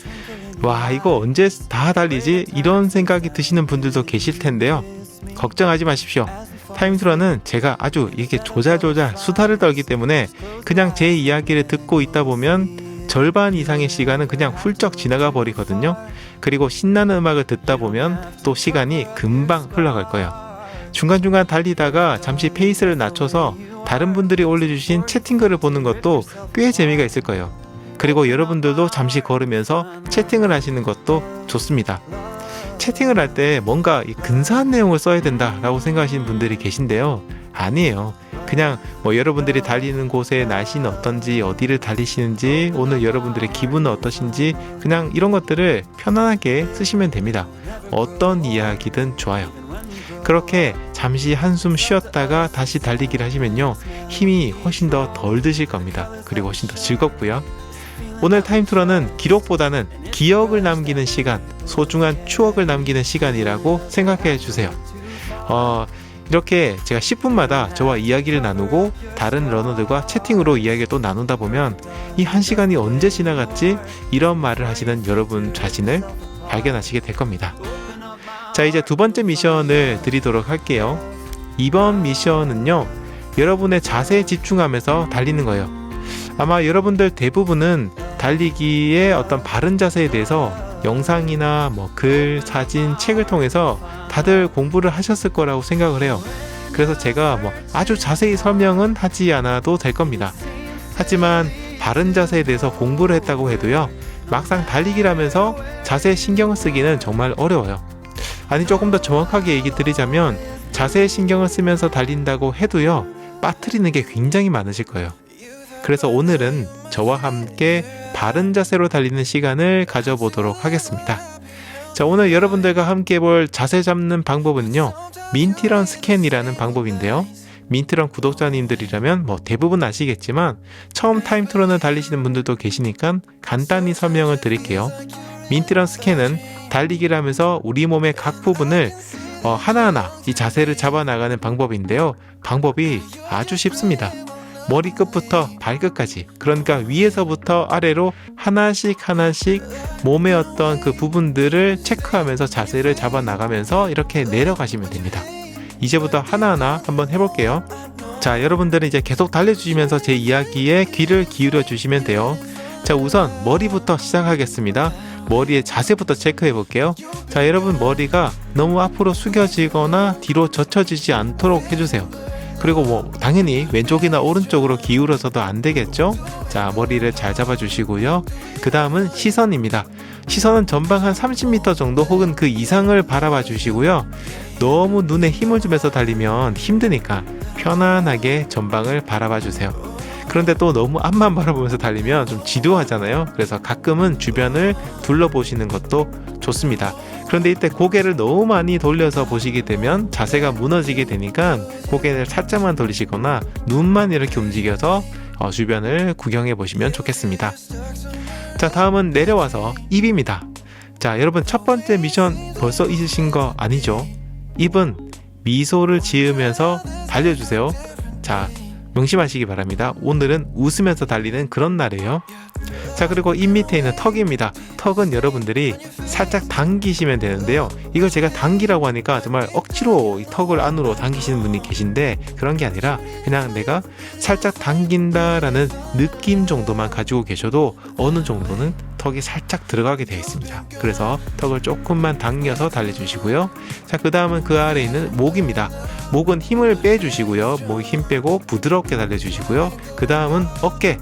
와, 이거 언제 다 달리지? 이런 생각이 드시는 분들도 계실 텐데요. 걱정하지 마십시오. 타임투런은 제가 아주 이렇게 조잘조잘 수다를 떨기 때문에 그냥 제 이야기를 듣고 있다 보면 절반 이상의 시간은 그냥 훌쩍 지나가 버리거든요. 그리고 신나는 음악을 듣다 보면 또 시간이 금방 흘러갈 거예요. 중간중간 달리다가 잠시 페이스를 낮춰서 다른 분들이 올려주신 채팅글을 보는 것도 꽤 재미가 있을 거예요. 그리고 여러분들도 잠시 걸으면서 채팅을 하시는 것도 좋습니다. 채팅을 할 때 뭔가 근사한 내용을 써야 된다라고 생각하시는 분들이 계신데요. 아니에요. 그냥 뭐 여러분들이 달리는 곳의 날씨는 어떤지, 어디를 달리시는지, 오늘 여러분들의 기분은 어떠신지, 그냥 이런 것들을 편안하게 쓰시면 됩니다. 어떤 이야기든 좋아요. 그렇게 잠시 한숨 쉬었다가 다시 달리기를 하시면요, 힘이 훨씬 더 덜 드실 겁니다. 그리고 훨씬 더 즐겁고요. 오늘 타임투런은 기록보다는 기억을 남기는 시간, 소중한 추억을 남기는 시간이라고 생각해 주세요. 이렇게 제가 10분마다 저와 이야기를 나누고 다른 러너들과 채팅으로 이야기를 또 나누다 보면 이 1시간이 언제 지나갔지? 이런 말을 하시는 여러분 자신을 발견하시게 될 겁니다. 자, 이제 두 번째 미션을 드리도록 할게요. 이번 미션은요, 여러분의 자세에 집중하면서 달리는 거예요. 아마 여러분들 대부분은 달리기의 어떤 바른 자세에 대해서 영상이나 뭐 글, 사진, 책을 통해서 다들 공부를 하셨을 거라고 생각을 해요. 그래서 제가 뭐 아주 자세히 설명은 하지 않아도 될 겁니다. 하지만 바른 자세에 대해서 공부를 했다고 해도요, 막상 달리기를 하면서 자세에 신경을 쓰기는 정말 어려워요. 아니, 조금 더 정확하게 얘기 드리자면 자세에 신경을 쓰면서 달린다고 해도요, 빠뜨리는 게 굉장히 많으실 거예요. 그래서 오늘은 저와 함께 바른 자세로 달리는 시간을 가져보도록 하겠습니다. 자, 오늘 여러분들과 함께 볼 자세 잡는 방법은요, 민티런 스캔이라는 방법인데요. 민티런 구독자님들이라면 뭐 대부분 아시겠지만 처음 타임투런을 달리시는 분들도 계시니까 간단히 설명을 드릴게요. 민티런 스캔은 달리기를 하면서 우리 몸의 각 부분을 하나하나 이 자세를 잡아 나가는 방법인데요. 방법이 아주 쉽습니다. 머리끝부터 발끝까지, 그러니까 위에서부터 아래로 하나씩 몸의 어떤 그 부분들을 체크하면서 자세를 잡아 나가면서 이렇게 내려가시면 됩니다. 이제부터 하나하나 한번 해볼게요. 자, 여러분들은 이제 계속 달려주시면서 제 이야기에 귀를 기울여 주시면 돼요. 자, 우선 머리부터 시작하겠습니다. 머리의 자세부터 체크해 볼게요. 자, 여러분 머리가 너무 앞으로 숙여지거나 뒤로 젖혀지지 않도록 해주세요. 그리고 뭐 당연히 왼쪽이나 오른쪽으로 기울어서도 안 되겠죠. 자, 머리를 잘 잡아 주시고요. 그 다음은 시선입니다. 시선은 전방 한 30m 정도 혹은 그 이상을 바라봐 주시고요. 너무 눈에 힘을 주면서 달리면 힘드니까 편안하게 전방을 바라봐 주세요. 그런데 또 너무 앞만 바라보면서 달리면 좀 지루하잖아요. 그래서 가끔은 주변을 둘러보시는 것도 좋습니다. 그런데 이때 고개를 너무 많이 돌려서 보시게 되면 자세가 무너지게 되니까 고개를 살짝만 돌리시거나 눈만 이렇게 움직여서 주변을 구경해 보시면 좋겠습니다. 자, 다음은 내려와서 입입니다. 자, 여러분 첫 번째 미션 벌써 잊으신 거 아니죠? 입은 미소를 지으면서 달려주세요. 자, 명심하시기 바랍니다. 오늘은 웃으면서 달리는 그런 날이에요. 자, 그리고 입 밑에 있는 턱입니다. 턱은 여러분들이 살짝 당기시면 되는데요. 이걸 제가 당기라고 하니까 정말 억지로 이 턱을 안으로 당기시는 분이 계신데 그런 게 아니라 그냥 내가 살짝 당긴다라는 느낌 정도만 가지고 계셔도 어느 정도는 턱이 살짝 들어가게 되어 있습니다. 그래서 턱을 조금만 당겨서 달려주시고요. 자, 그 다음은 그 아래에 있는 목입니다. 목은 힘을 빼주시고요. 목 힘 빼고 부드럽게 달려주시고요. 그 다음은 어깨.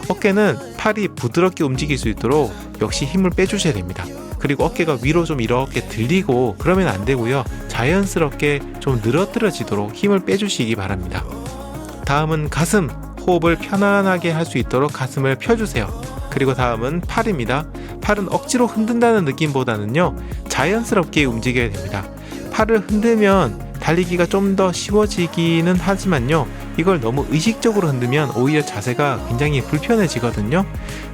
어깨는 팔이 부드럽게 움직일 수 있도록 역시 힘을 빼주셔야 됩니다. 그리고 어깨가 위로 좀 이렇게 들리고 그러면 안 되고요. 자연스럽게 좀 늘어뜨려지도록 힘을 빼주시기 바랍니다. 다음은 가슴. 호흡을 편안하게 할 수 있도록 가슴을 펴주세요. 그리고 다음은 팔입니다. 팔은 억지로 흔든다는 느낌보다는요, 자연스럽게 움직여야 됩니다. 팔을 흔들면 달리기가 좀 더 쉬워지기는 하지만요, 이걸 너무 의식적으로 흔들면 오히려 자세가 굉장히 불편해지거든요.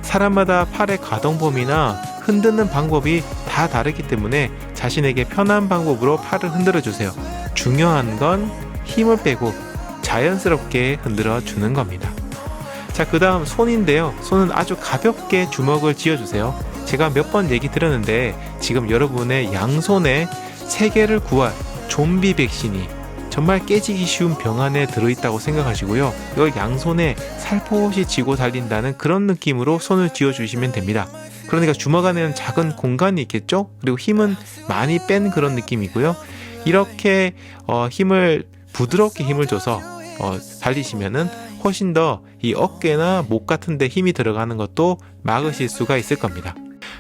사람마다 팔의 가동 범위나 흔드는 방법이 다 다르기 때문에 자신에게 편한 방법으로 팔을 흔들어 주세요. 중요한 건 힘을 빼고 자연스럽게 흔들어 주는 겁니다. 자, 그 다음 손인데요. 손은 아주 가볍게 주먹을 쥐어주세요. 제가 몇 번 얘기 드렸는데 지금 여러분의 양손에 세계를 구할 좀비 백신이 정말 깨지기 쉬운 병 안에 들어있다고 생각하시고요. 이걸 양손에 살포시 쥐고 달린다는 그런 느낌으로 손을 쥐어주시면 됩니다. 그러니까 주먹 안에는 작은 공간이 있겠죠? 그리고 힘은 많이 뺀 그런 느낌이고요. 이렇게 부드럽게 힘을 줘서 달리시면은 훨씬 더 이 어깨나 목 같은 데 힘이 들어가는 것도 막으실 수가 있을 겁니다.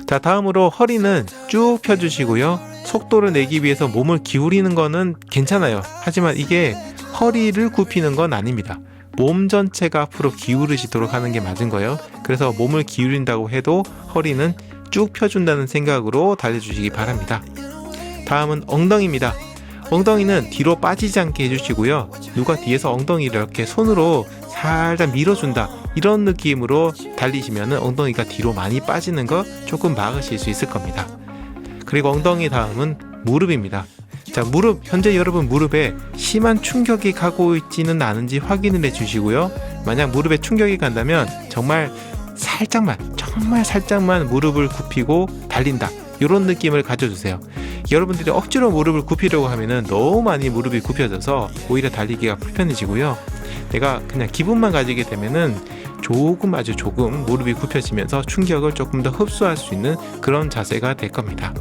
자, 다음으로 허리는 쭉 펴주시고요. 속도를 내기 위해서 몸을 기울이는 거는 괜찮아요. 하지만 이게 허리를 굽히는 건 아닙니다. 몸 전체가 앞으로 기울으시도록 하는 게 맞은 거예요. 그래서 몸을 기울인다고 해도 허리는 쭉 펴준다는 생각으로 달려주시기 바랍니다. 다음은 엉덩이입니다. 엉덩이는 뒤로 빠지지 않게 해주시고요. 누가 뒤에서 엉덩이를 이렇게 손으로 살짝 밀어준다, 이런 느낌으로 달리시면 엉덩이가 뒤로 많이 빠지는 거 조금 막으실 수 있을 겁니다. 그리고 엉덩이 다음은 무릎입니다. 자, 무릎, 현재 여러분 무릎에 심한 충격이 가고 있지는 않은지 확인을 해주시고요. 만약 무릎에 충격이 간다면 정말 살짝만 무릎을 굽히고 달린다, 이런 느낌을 가져주세요. 여러분들이 억지로 무릎을 굽히려고 하면은 너무 많이 무릎이 굽혀져서 오히려 달리기가 불편해지고요. 내가 그냥 기분만 가지게 되면은 아주 조금 무릎이 굽혀지면서 충격을 조금 더 흡수할 수 있는 그런 자세가 될 겁니다.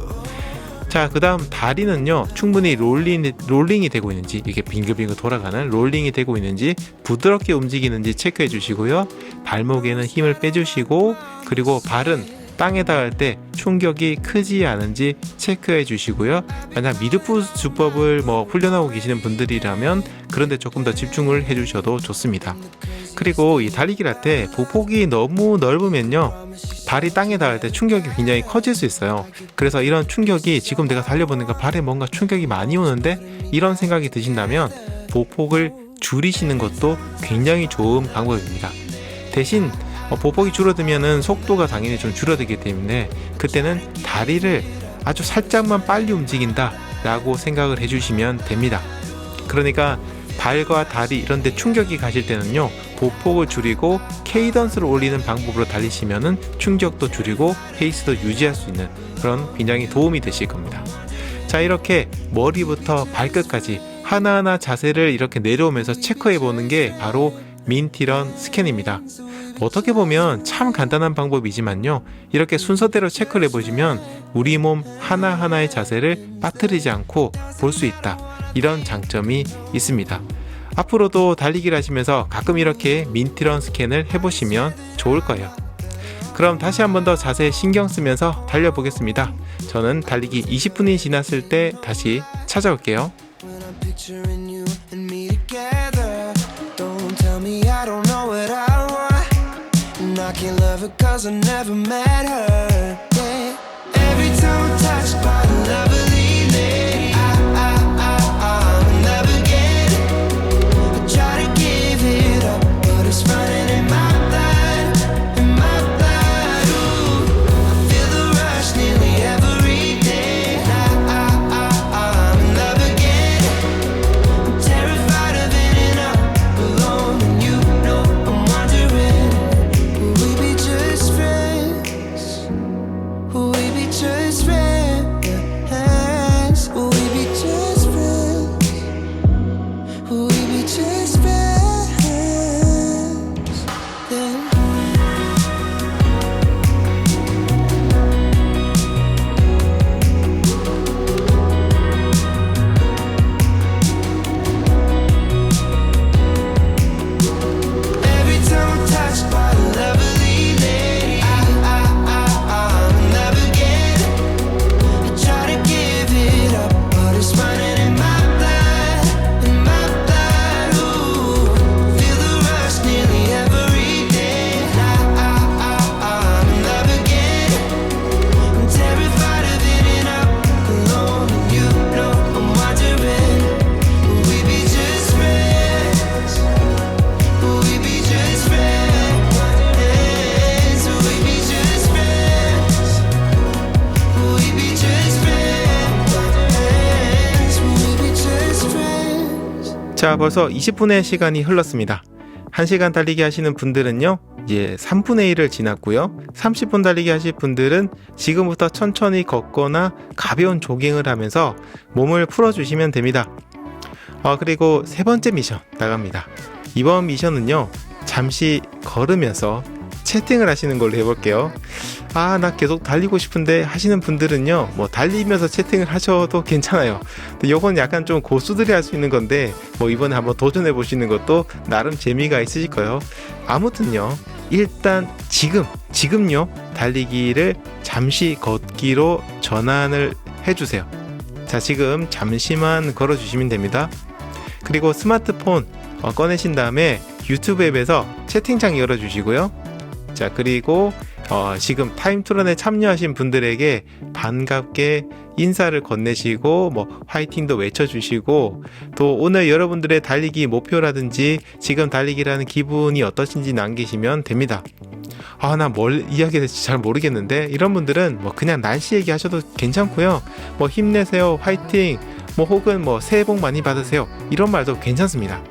자, 그 다음 다리는요, 충분히 롤링이 되고 있는지, 이게 빙글빙글 돌아가는 롤링이 되고 있는지, 부드럽게 움직이는지 체크해 주시고요. 발목에는 힘을 빼주시고, 그리고 발은 땅에 닿을 때 충격이 크지 않은지 체크해 주시고요. 만약 미드풋 주법을 훈련하고 계시는 분들이라면 그런데 조금 더 집중을 해 주셔도 좋습니다. 그리고 이 달리기를 할 때 보폭이 너무 넓으면요, 발이 땅에 닿을 때 충격이 굉장히 커질 수 있어요. 그래서 이런 충격이, 지금 내가 달려보니까 발에 뭔가 충격이 많이 오는데, 이런 생각이 드신다면 보폭을 줄이시는 것도 굉장히 좋은 방법입니다. 대신 보폭이 줄어들면은 속도가 당연히 좀 줄어들기 때문에 그때는 다리를 아주 살짝만 빨리 움직인다 라고 생각을 해주시면 됩니다. 그러니까 발과 다리 이런 데 충격이 가실 때는요, 보폭을 줄이고 케이던스를 올리는 방법으로 달리시면은 충격도 줄이고 페이스도 유지할 수 있는 그런 굉장히 도움이 되실 겁니다. 자, 이렇게 머리부터 발끝까지 하나하나 자세를 이렇게 내려오면서 체크해 보는 게 바로 민티런 스캔입니다. 어떻게 보면 참 간단한 방법이지만요, 이렇게 순서대로 체크를 해보시면 우리 몸 하나하나의 자세를 빠뜨리지 않고 볼 수 있다, 이런 장점이 있습니다. 앞으로도 달리기를 하시면서 가끔 이렇게 민티런 스캔을 해보시면 좋을 거예요. 그럼 다시 한 번 더 자세히 신경 쓰면서 달려보겠습니다. 저는 달리기 20분이 지났을 때 다시 찾아올게요. When I'm picturing you and me together, don't tell me I don't know what I want, and I can't love her cause I never met her. Yeah. Every time I'm touched by the lovely lady, I'll never get it. I try to give it up, but it's running in my blood, Ooh, I feel the rush nearly every day. I'll never get it. I'm terrified of ending up alone, and you know I'm wondering, will we be just friends? Will we be just friends? 자, 벌써 20분의 시간이 흘렀습니다. 1시간 달리기 하시는 분들은요, 이제 3분의 1을 지났고요. 30분 달리기 하실 분들은 지금부터 천천히 걷거나 가벼운 조깅을 하면서 몸을 풀어주시면 됩니다. 그리고 세 번째 미션 나갑니다. 이번 미션은요, 잠시 걸으면서 채팅을 하시는 걸로 해볼게요. 나 계속 달리고 싶은데 하시는 분들은요, 뭐 달리면서 채팅을 하셔도 괜찮아요. 근데 요건 약간 좀 고수들이 할 수 있는 건데, 뭐 이번에 한번 도전해 보시는 것도 나름 재미가 있으실 거예요. 아무튼요, 일단 지금요, 달리기를 잠시 걷기로 전환을 해주세요. 자, 지금 잠시만 걸어주시면 됩니다. 그리고 스마트폰 꺼내신 다음에 유튜브 앱에서 채팅창 열어주시고요. 자, 그리고 지금 타임트론에 참여하신 분들에게 반갑게 인사를 건네시고 뭐 화이팅도 외쳐주시고, 또 오늘 여러분들의 달리기 목표라든지 지금 달리기라는 기분이 어떠신지 남기시면 됩니다. 나 뭘 이야기해야 될지 잘 모르겠는데, 이런 분들은 뭐 그냥 날씨 얘기하셔도 괜찮고요. 뭐 힘내세요, 화이팅, 뭐 혹은 뭐 새해 복 많이 받으세요, 이런 말도 괜찮습니다.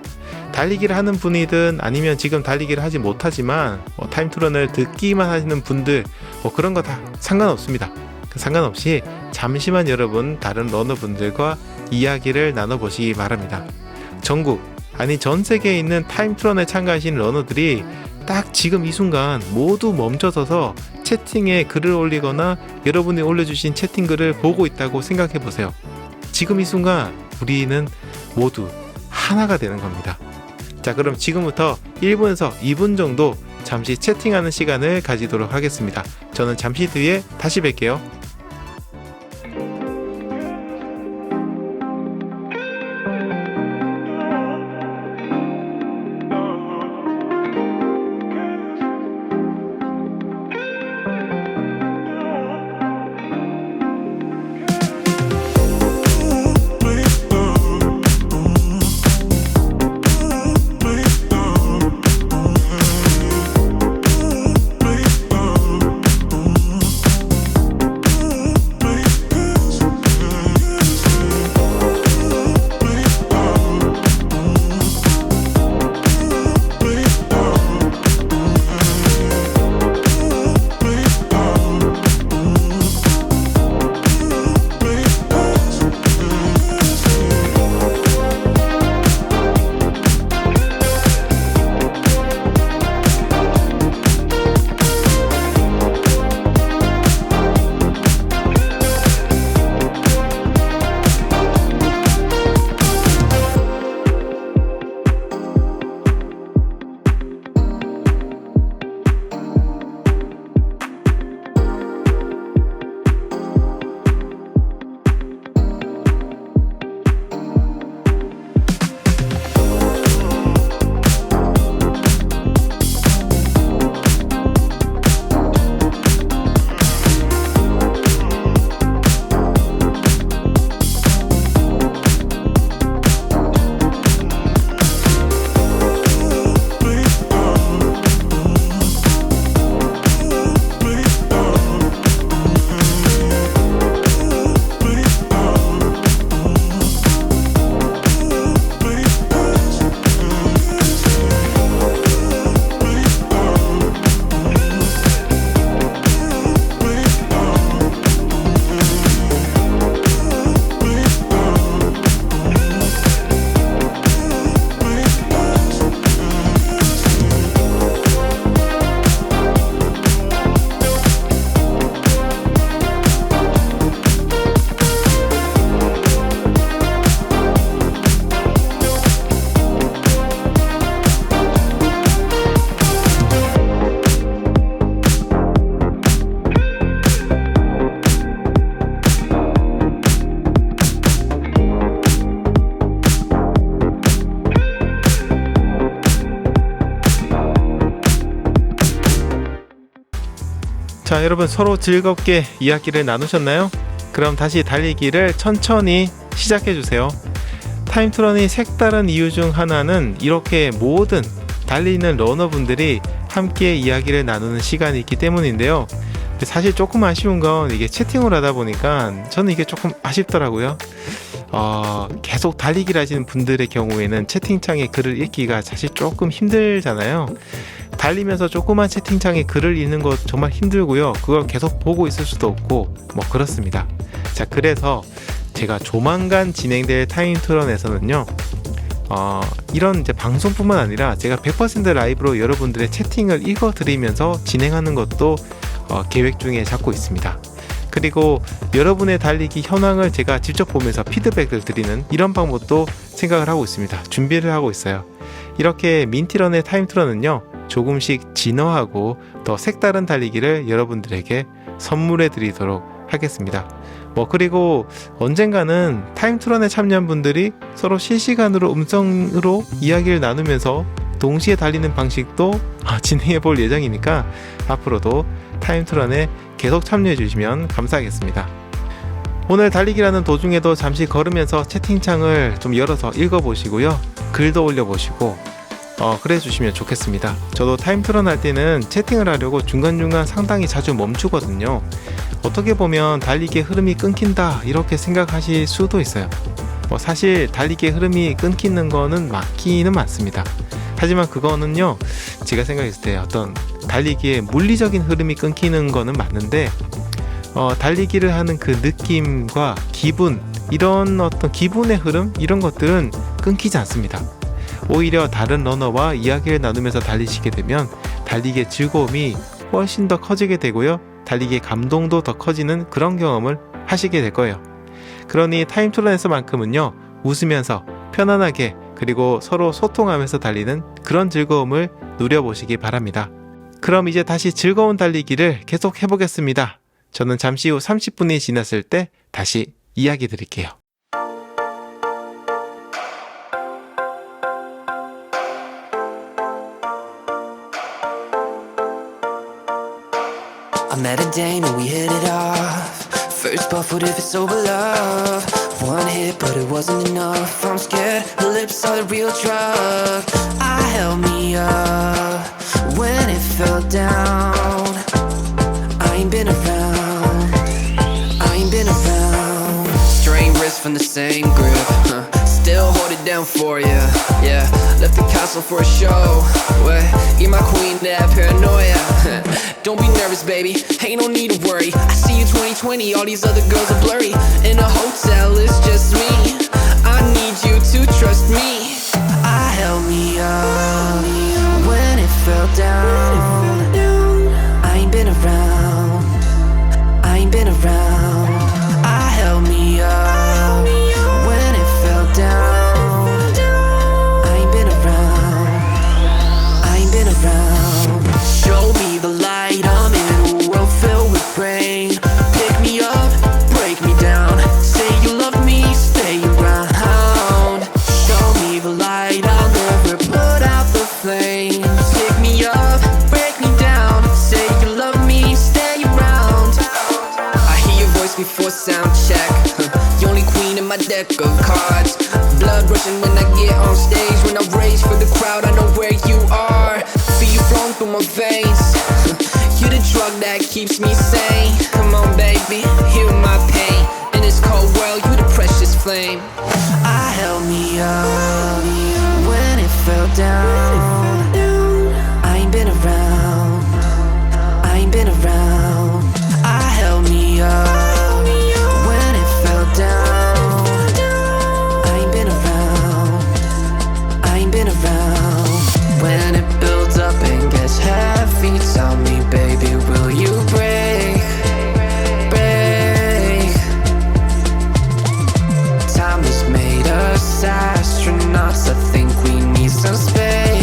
달리기를 하는 분이든 아니면 지금 달리기를 하지 못하지만 타임트론을 듣기만 하시는 분들, 뭐 그런 거 다 상관없습니다. 상관없이 잠시만 여러분 다른 러너분들과 이야기를 나눠보시기 바랍니다. 전국, 아니 전 세계에 있는 타임트론에 참가하신 러너들이 딱 지금 이 순간 모두 멈춰서서 채팅에 글을 올리거나 여러분이 올려주신 채팅글을 보고 있다고 생각해 보세요. 지금 이 순간 우리는 모두 하나가 되는 겁니다. 자, 그럼 지금부터 1분에서 2분 정도 잠시 채팅하는 시간을 가지도록 하겠습니다. 저는 잠시 뒤에 다시 뵐게요. 자, 여러분 서로 즐겁게 이야기를 나누셨나요? 그럼 다시 달리기를 천천히 시작해주세요. 타임트론이 색다른 이유 중 하나는 이렇게 모든 달리는 러너분들이 함께 이야기를 나누는 시간이 있기 때문인데요. 사실 조금 아쉬운 건 이게 채팅을 하다 보니까 저는 이게 조금 아쉽더라고요. 계속 달리기를 하시는 분들의 경우에는 채팅창에 글을 읽기가 사실 조금 힘들잖아요. 달리면서 조그만 채팅창에 글을 읽는 거 정말 힘들고요. 그걸 계속 보고 있을 수도 없고 뭐 그렇습니다. 자, 그래서 제가 조만간 진행될 타임트런에서는요, 이런 이제 방송뿐만 아니라 제가 100% 라이브로 여러분들의 채팅을 읽어드리면서 진행하는 것도 계획 중에 잡고 있습니다. 그리고 여러분의 달리기 현황을 제가 직접 보면서 피드백을 드리는 이런 방법도 생각을 하고 있습니다. 준비를 하고 있어요. 이렇게 민티런의 타임트런은요, 조금씩 진화하고 더 색다른 달리기를 여러분들에게 선물해 드리도록 하겠습니다. 그리고 언젠가는 타임트런에 참여한 분들이 서로 실시간으로 음성으로 이야기를 나누면서 동시에 달리는 방식도 진행해 볼 예정이니까 앞으로도 타임트런에 계속 참여해 주시면 감사하겠습니다. 오늘 달리기라는 도중에도 잠시 걸으면서 채팅창을 좀 열어서 읽어보시고요. 글도 올려보시고 그래 주시면 좋겠습니다. 저도 타임트런 할 때는 채팅을 하려고 중간중간 상당히 자주 멈추거든요. 어떻게 보면 달리기의 흐름이 끊긴다 이렇게 생각하실 수도 있어요. 사실 달리기의 흐름이 끊기는 거는 맞기는 맞습니다. 하지만 그거는요, 제가 생각했을 때 어떤 달리기의 물리적인 흐름이 끊기는 거는 맞는데 달리기를 하는 그 느낌과 기분, 이런 어떤 기분의 흐름, 이런 것들은 끊기지 않습니다. 오히려 다른 러너와 이야기를 나누면서 달리시게 되면 달리기의 즐거움이 훨씬 더 커지게 되고요, 달리기의 감동도 더 커지는 그런 경험을 하시게 될 거예요. 그러니 타임트런에서만큼은요, 웃으면서 편안하게 그리고 서로 소통하면서 달리는 그런 즐거움을 누려보시기 바랍니다. 그럼 이제 다시 즐거운 달리기를 계속 해보겠습니다. 저는 잠시 후 30분이 지났을 때 다시 이야기 드릴게요. I met a dame and we hit it off. First puff, what if it's over love? One hit, but it wasn't enough. I'm scared, her lips are the real drug. I held me up when it fell down. I ain't been around, I ain't been around. Strained wrist from the same grip, still hold it down for you. Yeah, left the castle for a show. Wait, get my queen that paranoia. Don't be nervous, baby, ain't no need to worry. I see you 2020, all these other girls are blurry. In a hotel, it's just me. I need you to trust me. I held me up when it fell down. I ain't been around, I ain't been around. I held me up when it fell down. I ain't been around, I ain't been around. Show me the light, I'm in a world filled with rain. Pick me up, break me down. Say you love me, stay around. Show me the light, I'll never put out the flame. Pick me up, break me down. Say you love me, stay around. I hear your voice before sound check. You only queen in my deck of cards. Blood rushing when I get on stage. When I rage for the crowd, I know where you are. Feel you flowing through my veins. You're the drug that keeps me sane. Come on, baby, heal my pain. In this cold world, you're the precious flame. I held me up when it fell down. I ain't been around, I ain't been around. I held me up when it fell down. I ain't been around, I ain't been around. When it builds up and gets heavy, tell me, baby, will you break? Time has made us astronauts. I think we need some space.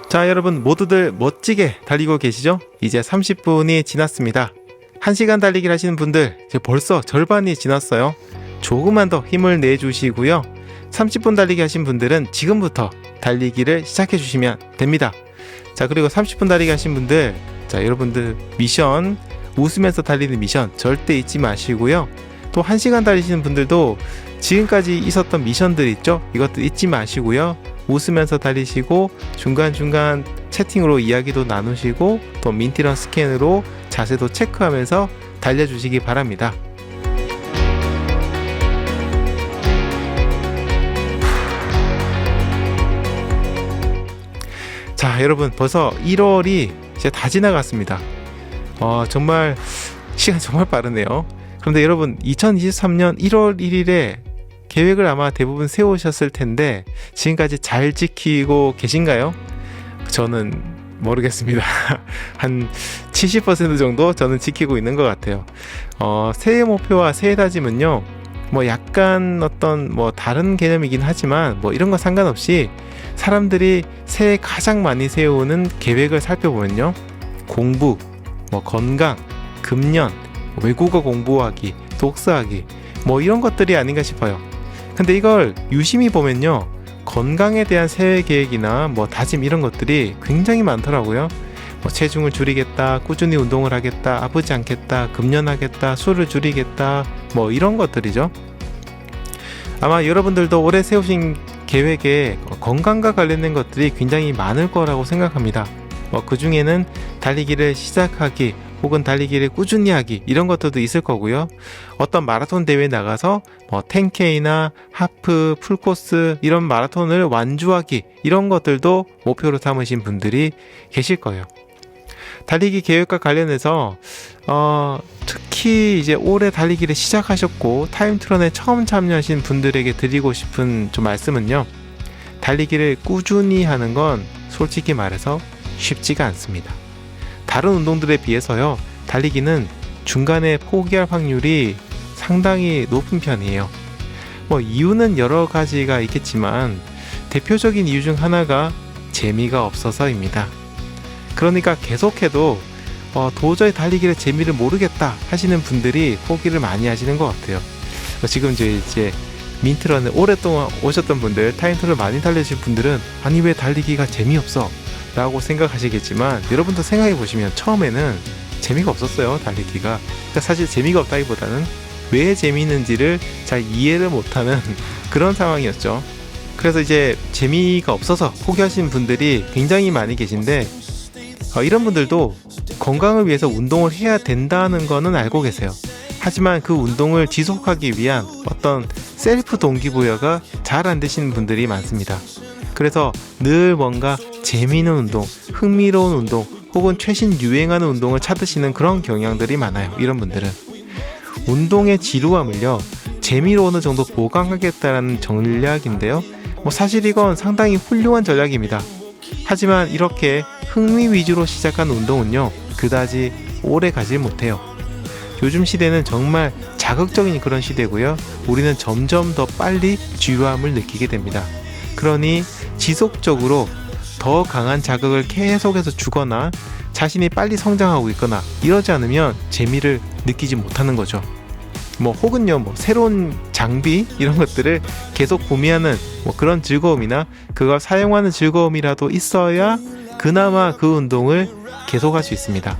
자, 여러분 모두들 멋지게 달리고 계시죠? 이제 30분이 지났습니다. 1시간 달리기를 하시는 분들 이제 벌써 절반이 지났어요. 조금만 더 힘을 내주시고요. 30분 달리기 하신 분들은 지금부터 달리기를 시작해 주시면 됩니다. 자, 그리고 30분 달리기 하신 분들, 자, 여러분들 미션, 웃으면서 달리는 미션 절대 잊지 마시고요. 또 1시간 달리시는 분들도 지금까지 있었던 미션들 있죠? 이것도 잊지 마시고요. 웃으면서 달리시고 중간중간 채팅으로 이야기도 나누시고 또 민티런 스캔으로 자세도 체크하면서 달려주시기 바랍니다. 자, 여러분 벌써 1월이 이제 다 지나갔습니다. 정말 시간이 정말 빠르네요. 그런데 여러분 2023년 1월 1일에 계획을 아마 대부분 세우셨을 텐데 지금까지 잘 지키고 계신가요? 저는 모르겠습니다. 한 70% 정도 저는 지키고 있는 것 같아요. 새해 목표와 새해 다짐은요, 뭐 약간 어떤 뭐 다른 개념이긴 하지만 뭐 이런 거 상관없이 사람들이 새해 가장 많이 세우는 계획을 살펴보면요, 공부, 뭐 건강, 금연, 외국어 공부하기, 독서하기, 뭐 이런 것들이 아닌가 싶어요. 근데 이걸 유심히 보면요, 건강에 대한 새해 계획이나 뭐 다짐 이런 것들이 굉장히 많더라고요. 뭐 체중을 줄이겠다, 꾸준히 운동을 하겠다, 아프지 않겠다, 금연하겠다, 술을 줄이겠다, 뭐 이런 것들이죠. 아마 여러분들도 올해 세우신 계획에 건강과 관련된 것들이 굉장히 많을 거라고 생각합니다. 그 중에는 달리기를 시작하기 혹은 달리기를 꾸준히 하기 이런 것들도 있을 거고요. 어떤 마라톤 대회에 나가서 뭐 10K나 하프, 풀코스 이런 마라톤을 완주하기 이런 것들도 목표로 삼으신 분들이 계실 거예요. 달리기 계획과 관련해서 특히 이제 올해 달리기를 시작하셨고 타임트론에 처음 참여하신 분들에게 드리고 싶은 좀 말씀은요, 달리기를 꾸준히 하는 건 솔직히 말해서 쉽지가 않습니다. 다른 운동들에 비해서요, 달리기는 중간에 포기할 확률이 상당히 높은 편이에요. 뭐 이유는 여러 가지가 있겠지만 대표적인 이유 중 하나가 재미가 없어서입니다. 그러니까 계속해도 도저히 달리기를 재미를 모르겠다 하시는 분들이 포기를 많이 하시는 것 같아요. 지금 이제 민트런에 오랫동안 오셨던 분들, 타임트를 많이 달리신 분들은 아니 왜 달리기가 재미없어? 라고 생각하시겠지만 여러분도 생각해 보시면 처음에는 재미가 없었어요, 달리기가. 그러니까 사실 재미가 없다기보다는 왜 재미있는지를 잘 이해를 못하는 그런 상황이었죠. 그래서 이제 재미가 없어서 포기하신 분들이 굉장히 많이 계신데 이런 분들도 건강을 위해서 운동을 해야 된다는 거는 알고 계세요. 하지만 그 운동을 지속하기 위한 어떤 셀프 동기부여가 잘 안 되시는 분들이 많습니다. 그래서 늘 뭔가 재미있는 운동, 흥미로운 운동 혹은 최신 유행하는 운동을 찾으시는 그런 경향들이 많아요. 이런 분들은 운동의 지루함을요, 재미로 어느 정도 보강하겠다라는 전략인데요, 뭐 사실 이건 상당히 훌륭한 전략입니다. 하지만 이렇게 흥미 위주로 시작한 운동은요, 그다지 오래 가지 못해요. 요즘 시대는 정말 자극적인 그런 시대고요, 우리는 점점 더 빨리 지루함을 느끼게 됩니다. 그러니 지속적으로 더 강한 자극을 계속해서 주거나 자신이 빨리 성장하고 있거나 이러지 않으면 재미를 느끼지 못하는 거죠. 뭐 혹은요, 뭐 새로운 장비 이런 것들을 계속 구매하는 뭐 그런 즐거움이나 그걸 사용하는 즐거움이라도 있어야 그나마 그 운동을 계속할 수 있습니다.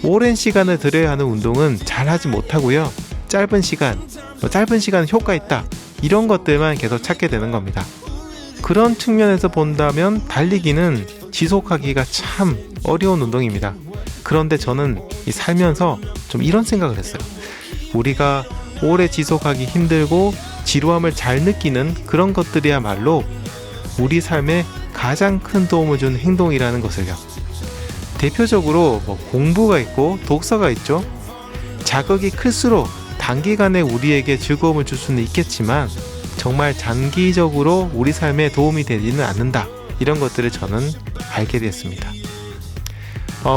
오랜 시간을 들여야 하는 운동은 잘 하지 못하고요, 짧은 시간 효과 있다 이런 것들만 계속 찾게 되는 겁니다. 그런 측면에서 본다면 달리기는 지속하기가 참 어려운 운동입니다. 그런데 저는 살면서 좀 이런 생각을 했어요. 우리가 오래 지속하기 힘들고 지루함을 잘 느끼는 그런 것들이야말로 우리 삶에 가장 큰 도움을 주는 행동이라는 것을요. 대표적으로 뭐 공부가 있고 독서가 있죠. 자극이 클수록 단기간에 우리에게 즐거움을 줄 수는 있겠지만 정말 장기적으로 우리 삶에 도움이 되지는 않는다, 이런 것들을 저는 알게 됐습니다.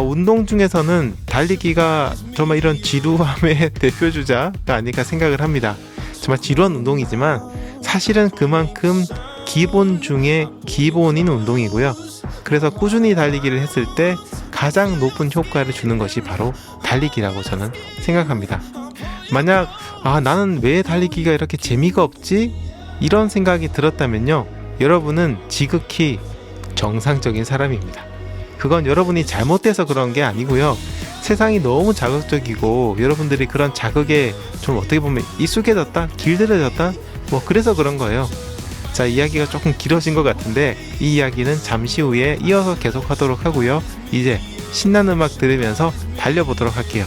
운동 중에서는 달리기가 정말 이런 지루함의 대표주자가 아닐까 생각을 합니다. 정말 지루한 운동이지만 사실은 그만큼 기본 중에 기본인 운동이고요. 그래서 꾸준히 달리기를 했을 때 가장 높은 효과를 주는 것이 바로 달리기라고 저는 생각합니다. 만약 나는 왜 달리기가 이렇게 재미가 없지? 이런 생각이 들었다면요, 여러분은 지극히 정상적인 사람입니다. 그건 여러분이 잘못돼서 그런 게 아니고요, 세상이 너무 자극적이고 여러분들이 그런 자극에 좀 어떻게 보면 익숙해졌다, 길들여졌다, 뭐 그래서 그런 거예요. 자, 이야기가 조금 길어진 것 같은데 이 이야기는 잠시 후에 이어서 계속하도록 하고요, 이제 신나는 음악 들으면서 달려보도록 할게요.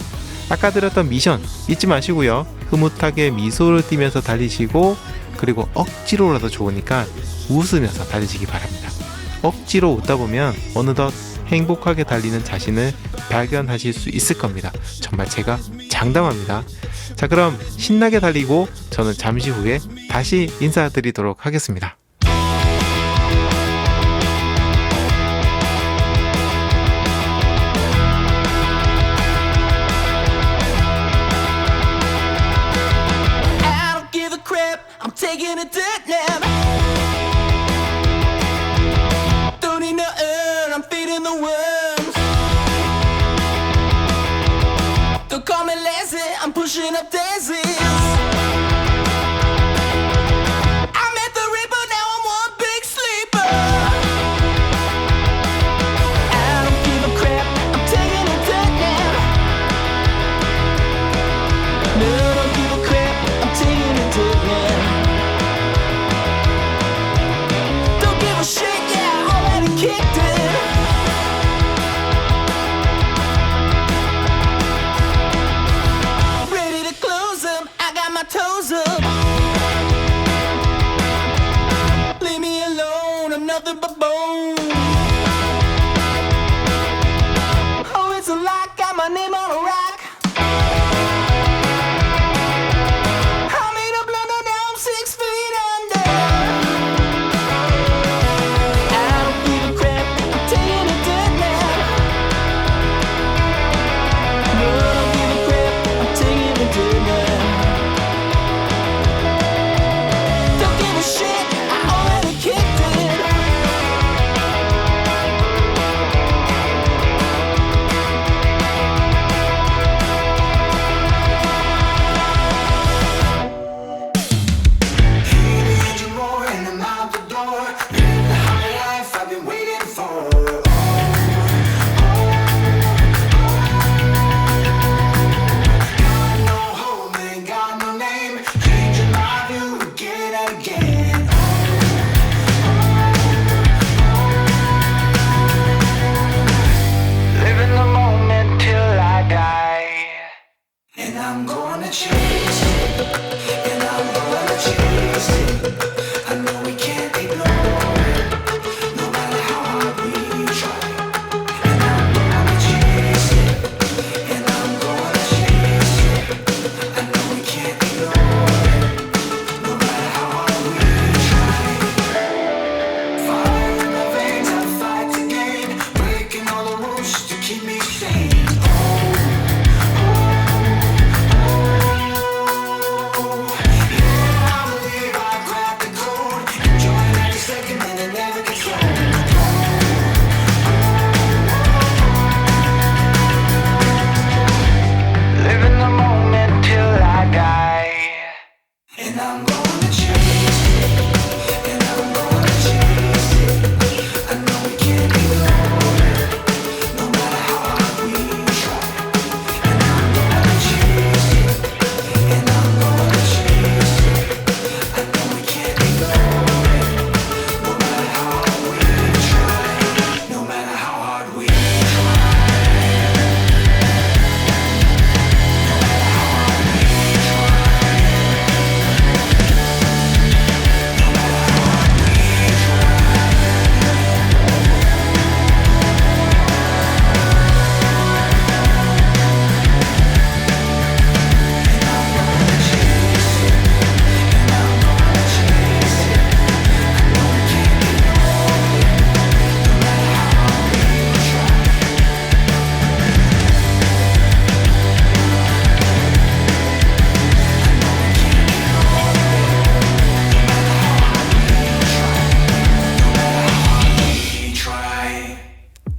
아까 드렸던 미션 잊지 마시고요, 흐뭇하게 미소를 띠면서 달리시고, 그리고 억지로라도 좋으니까 웃으면서 달리시기 바랍니다. 억지로 웃다 보면 어느덧 행복하게 달리는 자신을 발견하실 수 있을 겁니다. 정말 제가 장담합니다. 자, 그럼 신나게 달리고 저는 잠시 후에 다시 인사드리도록 하겠습니다. I don't give a crap, I'm taking a dirt nap. Don't need no urn, I'm feeding the worms. Don't call me lazy, I'm pushing up daisies. I'm at the river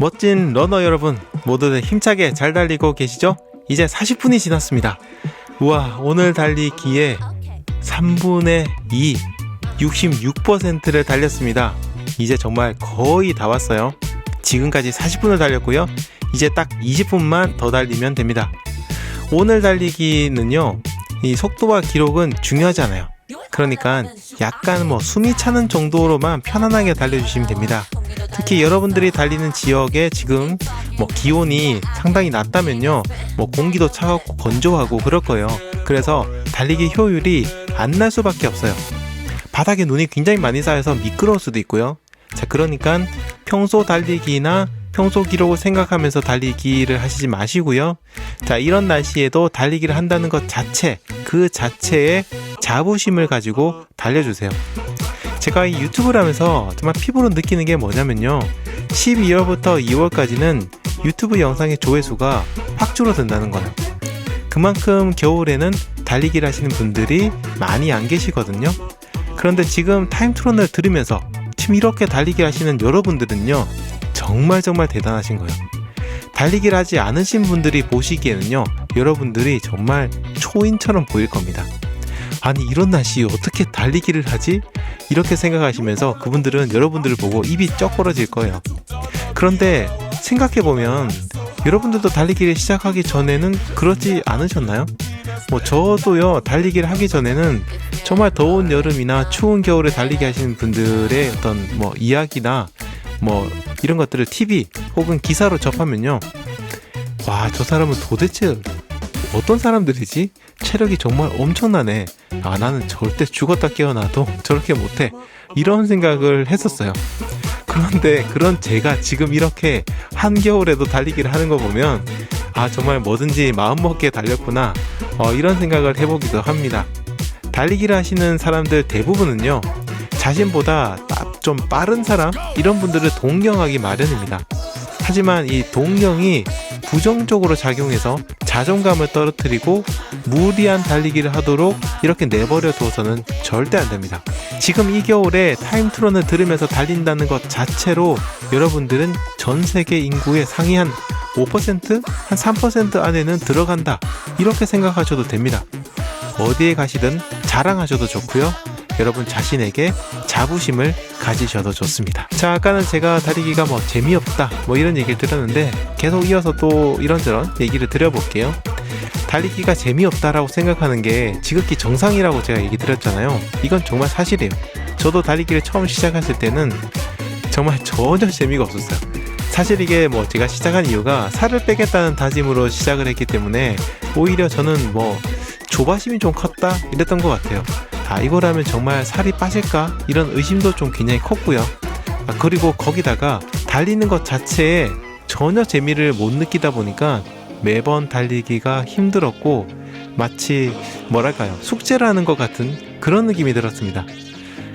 멋진 러너 여러분, 모두들 힘차게 잘 달리고 계시죠? 이제 40분이 지났습니다. 우와, 오늘 달리기에 3분의 2, 66%를 달렸습니다. 이제 정말 거의 다 왔어요. 지금까지 40분을 달렸고요. 이제 딱 20분만 더 달리면 됩니다. 오늘 달리기는요, 이 속도와 기록은 중요하지 않아요. 그러니까 약간 숨이 차는 정도로만 편안하게 달려주시면 됩니다. 특히 여러분들이 달리는 지역에 지금 기온이 상당히 낮다면요, 공기도 차갑고 건조하고 그럴 거예요. 그래서 달리기 효율이 안 날 수밖에 없어요. 바닥에 눈이 굉장히 많이 쌓여서 미끄러울 수도 있고요. 자, 그러니까 평소 달리기나 평소 기록을 생각하면서 달리기를 하시지 마시고요. 자, 이런 날씨에도 달리기를 한다는 것 자체, 그 자체에 자부심을 가지고 달려주세요. 제가 이 유튜브를 하면서 정말 피부로 느끼는 게 뭐냐면요, 12월부터 2월까지는 유튜브 영상의 조회수가 확 줄어든다는 거예요. 그만큼 겨울에는 달리기를 하시는 분들이 많이 안 계시거든요. 그런데 지금 타임트론을 들으면서 지금 이렇게 달리기 하시는 여러분들은요, 정말 대단하신 거예요. 달리기를 하지 않으신 분들이 보시기에는요, 여러분들이 정말 초인처럼 보일 겁니다. 아니, 이런 날씨에 어떻게 달리기를 하지? 이렇게 생각하시면서 그분들은 여러분들을 보고 입이 쩍 벌어질 거예요. 그런데 생각해보면 여러분들도 달리기를 시작하기 전에는 그러지 않으셨나요? 저도요, 달리기를 하기 전에는 정말 더운 여름이나 추운 겨울에 달리기 하시는 분들의 어떤 이야기나 이런 것들을 TV 혹은 기사로 접하면요, 와, 저 사람은 도대체 어떤 사람들이지? 체력이 정말 엄청나네. 아, 나는 절대 죽었다 깨어나도 저렇게 못해. 이런 생각을 했었어요. 그런데 그런 제가 지금 이렇게 한겨울에도 달리기를 하는 거 보면, 아, 정말 뭐든지 마음먹게 달렸구나, 이런 생각을 해보기도 합니다. 달리기를 하시는 사람들 대부분은요, 자신보다 좀 빠른 사람, 이런 분들을 동경하기 마련입니다. 하지만 이 동경이 부정적으로 작용해서 자존감을 떨어뜨리고 무리한 달리기를 하도록 이렇게 내버려 두어서는 절대 안 됩니다. 지금 이 겨울에 타임트론을 들으면서 달린다는 것 자체로 여러분들은 전 세계 인구의 상위 한 5%? 한 3% 안에는 들어간다, 이렇게 생각하셔도 됩니다. 어디에 가시든 자랑하셔도 좋고요, 여러분 자신에게 자부심을 가지셔도 좋습니다. 자, 아까는 제가 달리기가 재미없다 이런 얘기를 드렸는데, 계속 이어서 또 이런저런 얘기를 드려볼게요. 달리기가 재미없다라고 생각하는 게 지극히 정상이라고 제가 얘기 드렸잖아요. 이건 정말 사실이에요. 저도 달리기를 처음 시작했을 때는 정말 전혀 재미가 없었어요. 사실 이게 제가 시작한 이유가 살을 빼겠다는 다짐으로 시작을 했기 때문에 오히려 저는 조바심이 좀 컸다 이랬던 것 같아요. 아, 이거라면 정말 살이 빠질까? 이런 의심도 좀 굉장히 컸고요. 그리고 거기다가 달리는 것 자체에 전혀 재미를 못 느끼다 보니까 매번 달리기가 힘들었고, 마치 숙제를 하는 것 같은 그런 느낌이 들었습니다.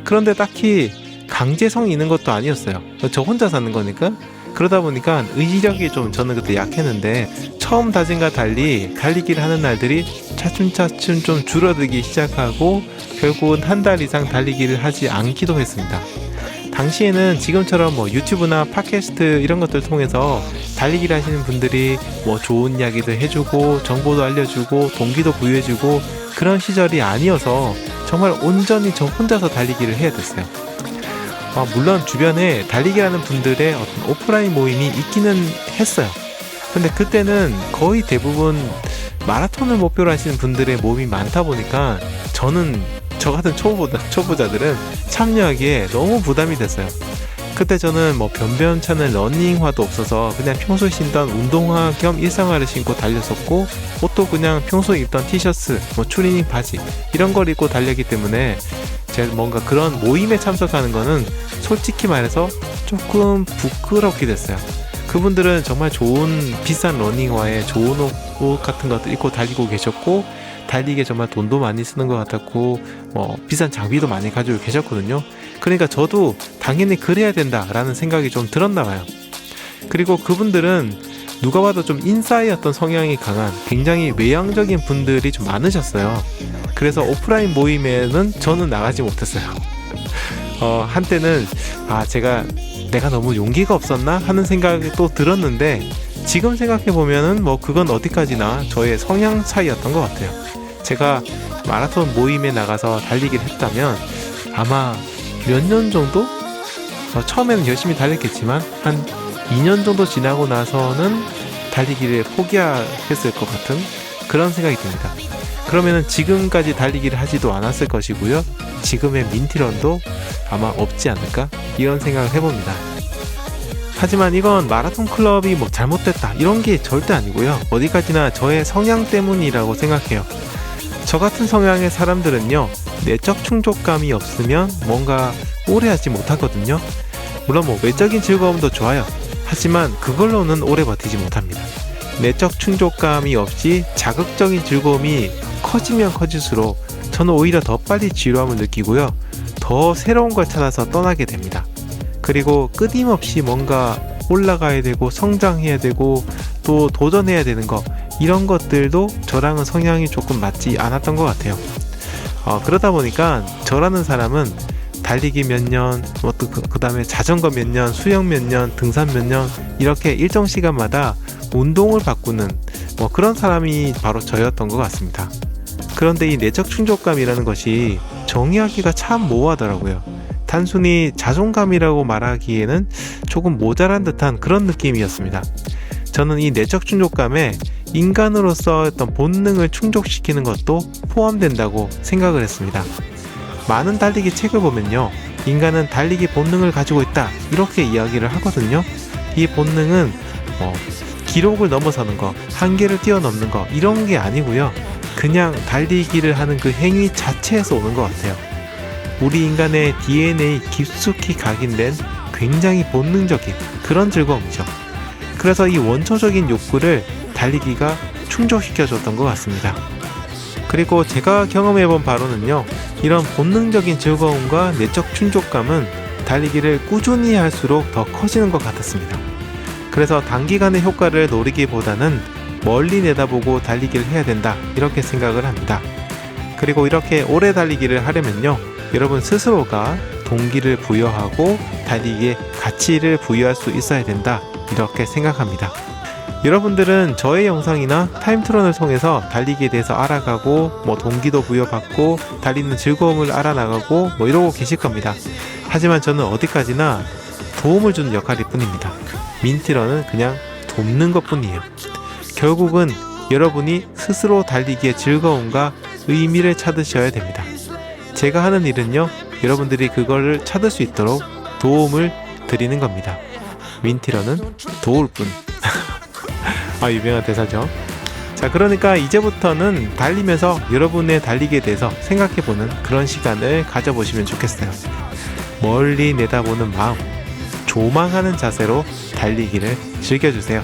그런데 딱히 강제성이 있는 것도 아니었어요. 저 혼자 사는 거니까. 그러다 보니까 의지력이 저는 그때 약했는데, 처음 다짐과 달리 달리기를 하는 날들이 차츰차츰 좀 줄어들기 시작하고 결국은 한 달 이상 달리기를 하지 않기도 했습니다. 당시에는 지금처럼 유튜브나 팟캐스트 이런 것들 통해서 달리기를 하시는 분들이 좋은 이야기도 해주고 정보도 알려주고 동기도 부여해주고 그런 시절이 아니어서 정말 온전히 저 혼자서 달리기를 해야 됐어요. 물론 주변에 달리기하는 분들의 어떤 오프라인 모임이 있기는 했어요. 근데 그때는 거의 대부분 마라톤을 목표로 하시는 분들의 모임이 많다 보니까 저 같은 초보자들은 참여하기에 너무 부담이 됐어요. 그때 저는 변변찮은 러닝화도 없어서 그냥 평소에 신던 운동화 겸 일상화를 신고 달렸었고, 옷도 그냥 평소에 입던 티셔츠, 추리닝 바지 이런 걸 입고 달렸기 때문에 제가 뭔가 그런 모임에 참석하는 거는 솔직히 말해서 조금 부끄럽게 됐어요. 그분들은 정말 좋은 비싼 러닝화에 좋은 옷 같은 것들 입고 달리고 계셨고, 달리기에 정말 돈도 많이 쓰는 것 같았고 비싼 장비도 많이 가지고 계셨거든요. 그러니까 저도 당연히 그래야 된다라는 생각이 좀 들었나 봐요. 그리고 그분들은 누가 봐도 좀 인싸의 어떤 성향이 강한 굉장히 외향적인 분들이 좀 많으셨어요. 그래서 오프라인 모임에는 저는 나가지 못했어요. 한때는 제가 내가 너무 용기가 없었나 하는 생각이 또 들었는데, 지금 생각해보면은 뭐 그건 어디까지나 저의 성향 차이였던 것 같아요. 제가 마라톤 모임에 나가서 달리기를 했다면 아마 몇 년 정도? 처음에는 열심히 달렸겠지만 한 2년 정도 지나고 나서는 달리기를 포기했을 것 같은 그런 생각이 듭니다. 그러면은 지금까지 달리기를 하지도 않았을 것이고요, 지금의 민티런도 아마 없지 않을까, 이런 생각을 해봅니다. 하지만 이건 마라톤 클럽이 뭐 잘못됐다 이런 게 절대 아니고요, 어디까지나 저의 성향 때문이라고 생각해요. 저 같은 성향의 사람들은요, 내적 충족감이 없으면 뭔가 오래 하지 못하거든요. 물론 뭐 외적인 즐거움도 좋아요. 하지만 그걸로는 오래 버티지 못합니다. 내적 충족감이 없이 자극적인 즐거움이 커지면 커질수록 저는 오히려 더 빨리 지루함을 느끼고요, 더 새로운 걸 찾아서 떠나게 됩니다. 그리고 끊임없이 뭔가 올라가야 되고 성장해야 되고 또 도전해야 되는 거, 이런 것들도 저랑은 성향이 조금 맞지 않았던 것 같아요. 그러다 보니까 저라는 사람은 달리기 몇 년, 그 다음에 자전거 몇 년, 수영 몇 년, 등산 몇 년, 이렇게 일정 시간마다 운동을 바꾸는 뭐 그런 사람이 바로 저였던 것 같습니다. 그런데 이 내적 충족감이라는 것이 정의하기가 참 모호하더라고요. 단순히 자존감이라고 말하기에는 조금 모자란 듯한 그런 느낌이었습니다. 저는 이 내적 충족감에 인간으로서 어떤 본능을 충족시키는 것도 포함된다고 생각을 했습니다. 많은 달리기 책을 보면요, 인간은 달리기 본능을 가지고 있다 이렇게 이야기를 하거든요. 이 본능은 기록을 넘어서는 거, 한계를 뛰어넘는 거, 이런 게 아니고요, 그냥 달리기를 하는 그 행위 자체에서 오는 것 같아요. 우리 인간의 DNA 깊숙이 각인된 굉장히 본능적인 그런 즐거움이죠. 그래서 이 원초적인 욕구를 달리기가 충족시켜줬던 것 같습니다. 그리고 제가 경험해본 바로는요, 이런 본능적인 즐거움과 내적 충족감은 달리기를 꾸준히 할수록 더 커지는 것 같았습니다. 그래서 단기간의 효과를 노리기보다는 멀리 내다보고 달리기를 해야 된다 이렇게 생각을 합니다. 그리고 이렇게 오래 달리기를 하려면요, 여러분 스스로가 동기를 부여하고 달리기에 가치를 부여할 수 있어야 된다 이렇게 생각합니다. 여러분들은 저의 영상이나 타임트론을 통해서 달리기에 대해서 알아가고 동기도 부여받고 달리는 즐거움을 알아나가고 이러고 계실 겁니다. 하지만 저는 어디까지나 도움을 주는 역할일 뿐입니다. 민티런은 그냥 돕는 것 뿐이에요. 결국은 여러분이 스스로 달리기의 즐거움과 의미를 찾으셔야 됩니다. 제가 하는 일은요, 여러분들이 그거를 찾을 수 있도록 도움을 드리는 겁니다. 민티런은 도울 뿐. 유명한 대사죠. 자, 그러니까 이제부터는 달리면서 여러분의 달리기에 대해서 생각해보는 그런 시간을 가져보시면 좋겠어요. 멀리 내다보는 마음, 조망하는 자세로 달리기를 즐겨주세요.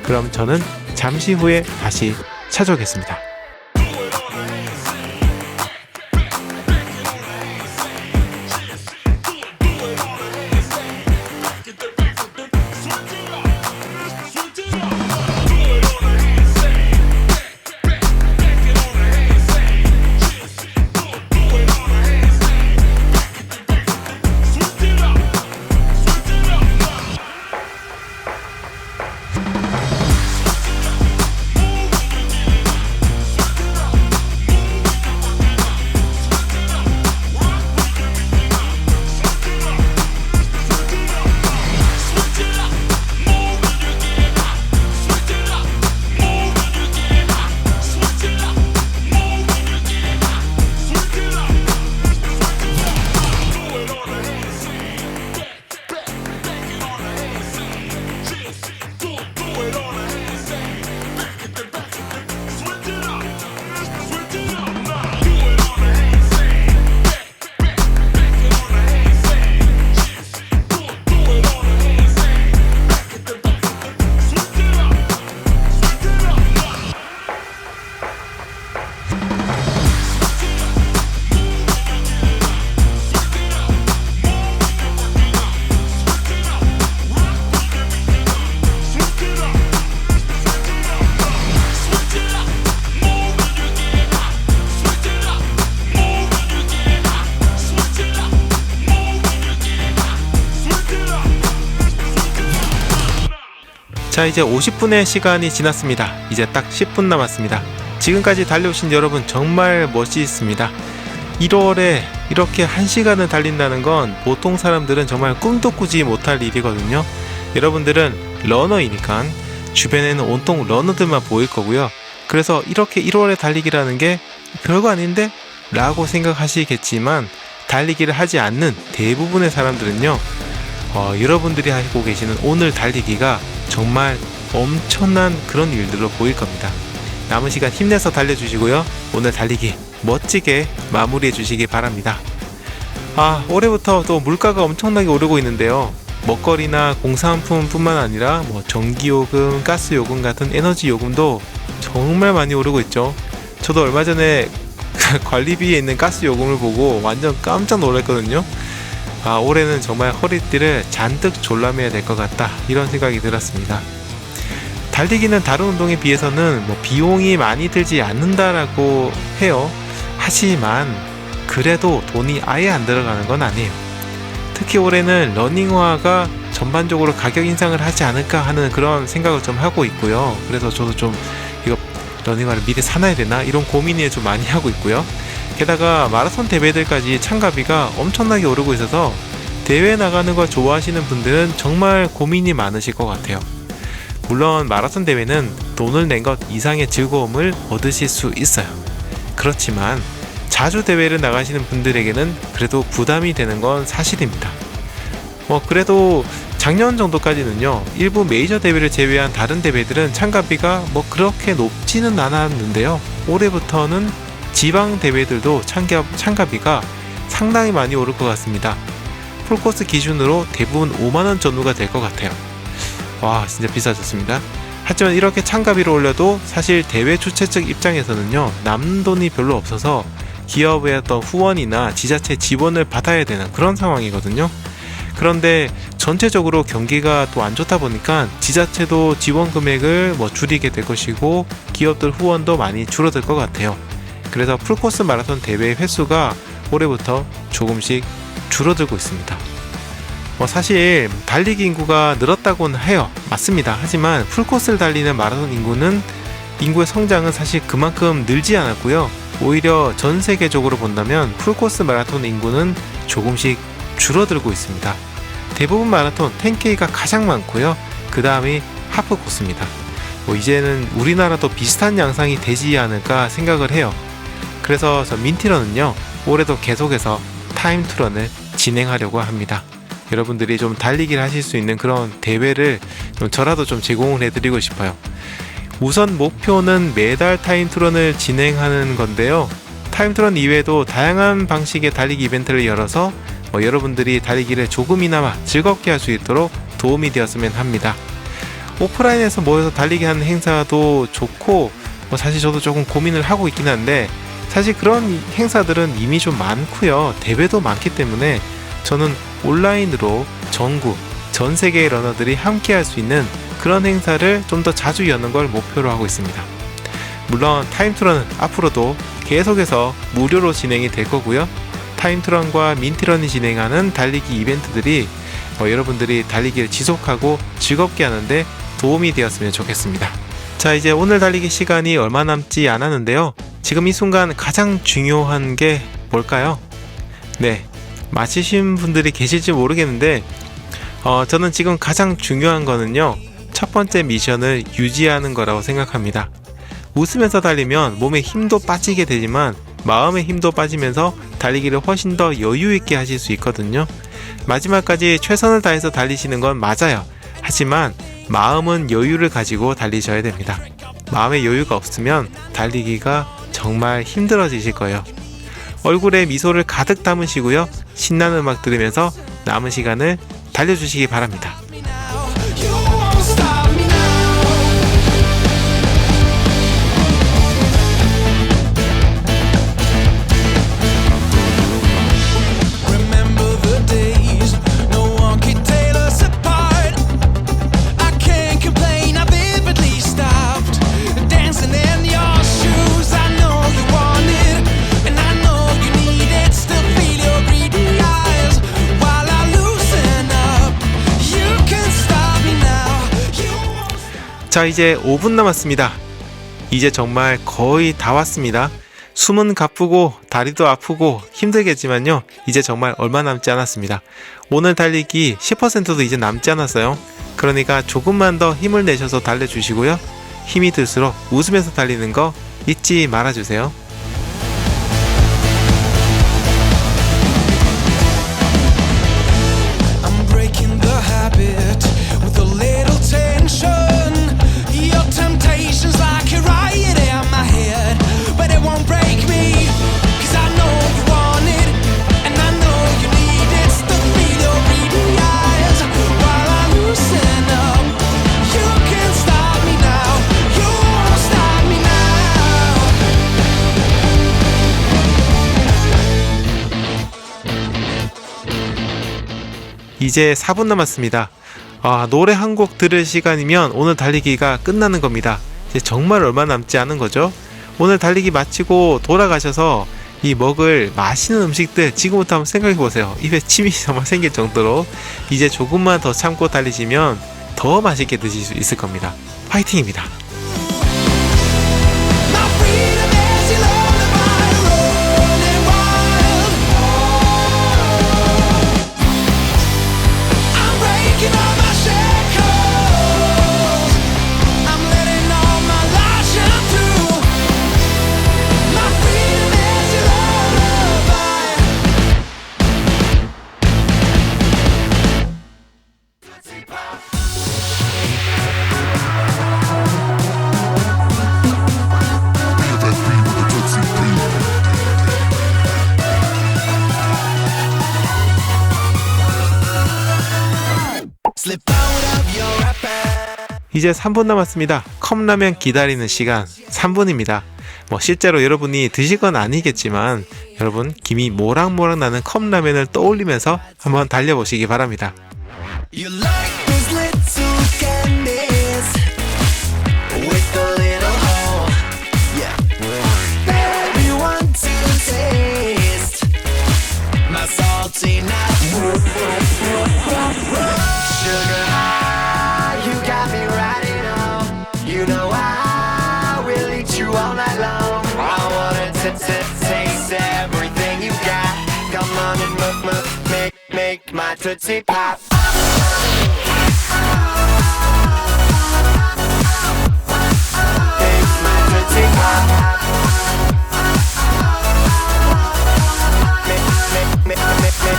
그럼 저는 잠시 후에 다시 찾아오겠습니다. 자, 이제 50분의 시간이 지났습니다. 이제 딱 10분 남았습니다. 지금까지 달려오신 여러분 정말 멋지십니다. 1월에 이렇게 1시간을 달린다는 건 보통 사람들은 정말 꿈도 꾸지 못할 일이거든요. 여러분들은 러너이니까 주변에는 온통 러너들만 보일 거고요. 그래서 이렇게 1월에 달리기라는 게 별거 아닌데? 라고 생각하시겠지만 달리기를 하지 않는 대부분의 사람들은요, 여러분들이 하고 계시는 오늘 달리기가 정말 엄청난 그런 일들로 보일 겁니다. 남은 시간 힘내서 달려주시고요. 오늘 달리기 멋지게 마무리해 주시기 바랍니다. 올해부터 또 물가가 엄청나게 오르고 있는데요. 먹거리나 공산품 뿐만 아니라 전기요금, 가스요금 같은 에너지 요금도 정말 많이 오르고 있죠. 저도 얼마 전에 관리비에 있는 가스요금을 보고 완전 깜짝 놀랐거든요. 올해는 정말 허리띠를 잔뜩 졸라매야 될 것 같다, 이런 생각이 들었습니다. 달리기는 다른 운동에 비해서는 비용이 많이 들지 않는다라고 해요. 하지만 그래도 돈이 아예 안 들어가는 건 아니에요. 특히 올해는 러닝화가 전반적으로 가격 인상을 하지 않을까 하는 그런 생각을 좀 하고 있고요. 그래서 저도 좀 이거 러닝화를 미리 사놔야 되나 이런 고민을 좀 많이 하고 있고요. 게다가 마라톤 대회들까지 참가비가 엄청나게 오르고 있어서 대회 나가는 걸 좋아하시는 분들은 정말 고민이 많으실 것 같아요. 물론 마라톤 대회는 돈을 낸 것 이상의 즐거움을 얻으실 수 있어요. 그렇지만 자주 대회를 나가시는 분들에게는 그래도 부담이 되는 건 사실입니다. 그래도 작년 정도까지는요, 일부 메이저 대회를 제외한 다른 대회들은 참가비가 그렇게 높지는 않았는데요. 올해부터는 지방 대회들도 참가비가 상당히 많이 오를 것 같습니다. 풀코스 기준으로 대부분 5만원 전후가 될 것 같아요. 와, 진짜 비싸졌습니다. 하지만 이렇게 참가비를 올려도 사실 대회 주최 측 입장에서는요, 남는 돈이 별로 없어서 기업의 어떤 후원이나 지자체 지원을 받아야 되는 그런 상황이거든요. 그런데 전체적으로 경기가 또 안 좋다 보니까 지자체도 지원 금액을 줄이게 될 것이고 기업들 후원도 많이 줄어들 것 같아요. 그래서 풀코스 마라톤 대회 횟수가 올해부터 조금씩 줄어들고 있습니다. 사실 달리기 인구가 늘었다고는 해요. 맞습니다. 하지만 풀코스를 달리는 마라톤 인구의 성장은 사실 그만큼 늘지 않았고요. 오히려 전 세계적으로 본다면 풀코스 마라톤 인구는 조금씩 줄어들고 있습니다. 대부분 마라톤 10K가 가장 많고요. 그 다음이 하프 코스입니다. 이제는 우리나라도 비슷한 양상이 되지 않을까 생각을 해요. 그래서 저 민티런은요, 올해도 계속해서 타임투런을 진행하려고 합니다. 여러분들이 좀 달리기를 하실 수 있는 그런 대회를 저라도 좀 제공을 해드리고 싶어요. 우선 목표는 매달 타임투런을 진행하는 건데요. 타임투런 이외에도 다양한 방식의 달리기 이벤트를 열어서 여러분들이 달리기를 조금이나마 즐겁게 할 수 있도록 도움이 되었으면 합니다. 오프라인에서 모여서 달리기 하는 행사도 좋고, 사실 저도 조금 고민을 하고 있긴 한데, 사실 그런 행사들은 이미 좀 많고요. 대회도 많기 때문에 저는 온라인으로 전 세계의 러너들이 함께 할 수 있는 그런 행사를 좀 더 자주 여는 걸 목표로 하고 있습니다. 물론 타임투런은 앞으로도 계속해서 무료로 진행이 될 거고요. 타임투런과 민티런이 진행하는 달리기 이벤트들이 여러분들이 달리기를 지속하고 즐겁게 하는데 도움이 되었으면 좋겠습니다. 자, 이제 오늘 달리기 시간이 얼마 남지 않았는데요. 지금 이 순간 가장 중요한 게 뭘까요? 네, 마치신 분들이 계실지 모르겠는데 저는 지금 가장 중요한 거는요, 첫 번째 미션을 유지하는 거라고 생각합니다. 웃으면서 달리면 몸에 힘도 빠지게 되지만 마음의 힘도 빠지면서 달리기를 훨씬 더 여유 있게 하실 수 있거든요. 마지막까지 최선을 다해서 달리시는 건 맞아요. 하지만 마음은 여유를 가지고 달리셔야 됩니다. 마음의 여유가 없으면 달리기가 정말 힘들어지실 거예요. 얼굴에 미소를 가득 담으시고요, 신나는 음악 들으면서 남은 시간을 달려주시기 바랍니다. You 자, 이제 5분 남았습니다. 이제 정말 거의 다 왔습니다. 숨은 가쁘고 다리도 아프고 힘들겠지만요, 이제 정말 얼마 남지 않았습니다. 오늘 달리기 10%도 이제 남지 않았어요. 그러니까 조금만 더 힘을 내셔서 달려주시고요, 힘이 들수록 웃으면서 달리는 거 잊지 말아주세요. I'm breaking the habit with a little tension. Your temptation's like a riot in my head, but it won't break me, 'cause I know you want it, and I know you need it. Stuck me the reading eyes while I loosen up. You can't stop me now, you won't stop me now. 이제 4분 남았습니다. 노래 한 곡 들을 시간이면 오늘 달리기가 끝나는 겁니다. 이제 정말 얼마 남지 않은 거죠. 오늘 달리기 마치고 돌아가셔서 이 먹을 맛있는 음식들 지금부터 한번 생각해 보세요. 입에 침이 정말 생길 정도로 이제 조금만 더 참고 달리시면 더 맛있게 드실 수 있을 겁니다. 화이팅입니다. My freedom is your lullaby, running wild. I'm breaking all my shackles. I'm letting all my light shine through. My freedom is your lullaby. Slip out of your wrapper. 이제 3분 남았습니다. 컵라면 기다리는 시간 3분입니다. 실제로 여러분이 드실 건 아니겠지만 여러분 김이 모락모락 나는 컵라면을 떠올리면서 한번 달려보시기 바랍니다. You like those little candies with a little hole, yeah. Baby, want to taste my salty night. Sugar high, you got me riding on. You know I will eat you all night long. I wanna taste everything you got. Come on and make my Tootsie Pop. Make my Tootsie Pop.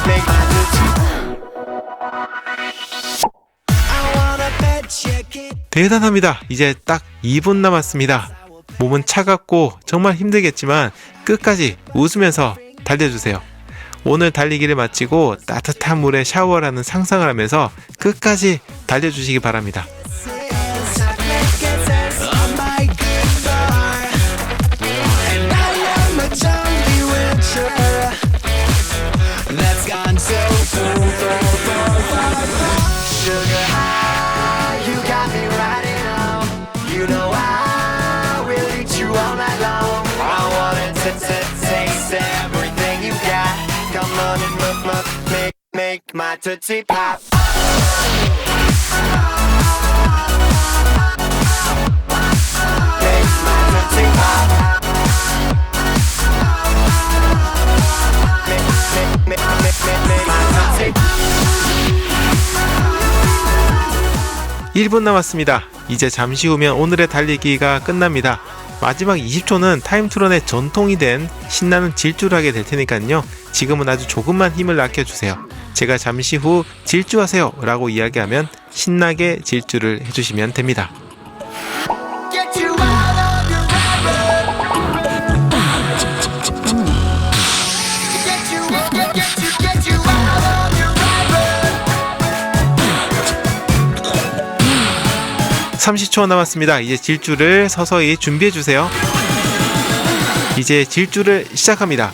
Make my Tootsie Pop. I wanna bet you can. 대단합니다. 이제 딱 2분 남았습니다. 몸은 차갑고 정말 힘들겠지만 끝까지 웃으면서 달려주세요. 오늘 달리기를 마치고 따뜻한 물에 샤워를 하는 상상을 하면서 끝까지 달려주시기 바랍니다. Make my Tootsie Pop. Make my Tootsie Pop. Make my Tootsie Pop. 1분 남았습니다. 이제 잠시 후면 오늘의 달리기가 끝납니다. 마지막 20초는 타임트론의 전통이 된 신나는 질주를 하게 될 테니까요, 지금은 아주 조금만 힘을 아껴주세요. 제가 잠시 후 질주하세요 라고 이야기하면 신나게 질주를 해주시면 됩니다. Get you out of your rabbit. Get you out of your rabbit. 30초 남았습니다. 이제 질주를 서서히 준비해주세요. 이제 질주를 시작합니다.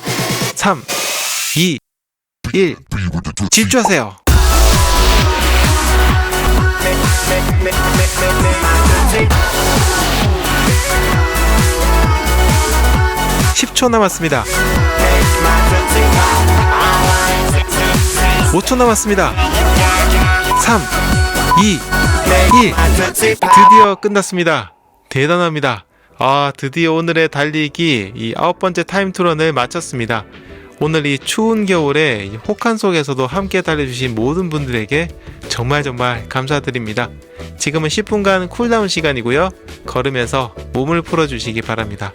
3, 2, 1, 질주하세요. (10초) 남았습니다. 5초 남았습니다. 3, 2, 1. 드디어 끝났습니다. 대단합니다. 드디어 오늘의 달리기 이 9번째 타임투런을 마쳤습니다. 오늘 이 추운 겨울에 이 혹한 속에서도 함께 달려주신 모든 분들에게 정말 감사드립니다. 지금은 10분간 쿨다운 시간이고요. 걸으면서 몸을 풀어주시기 바랍니다.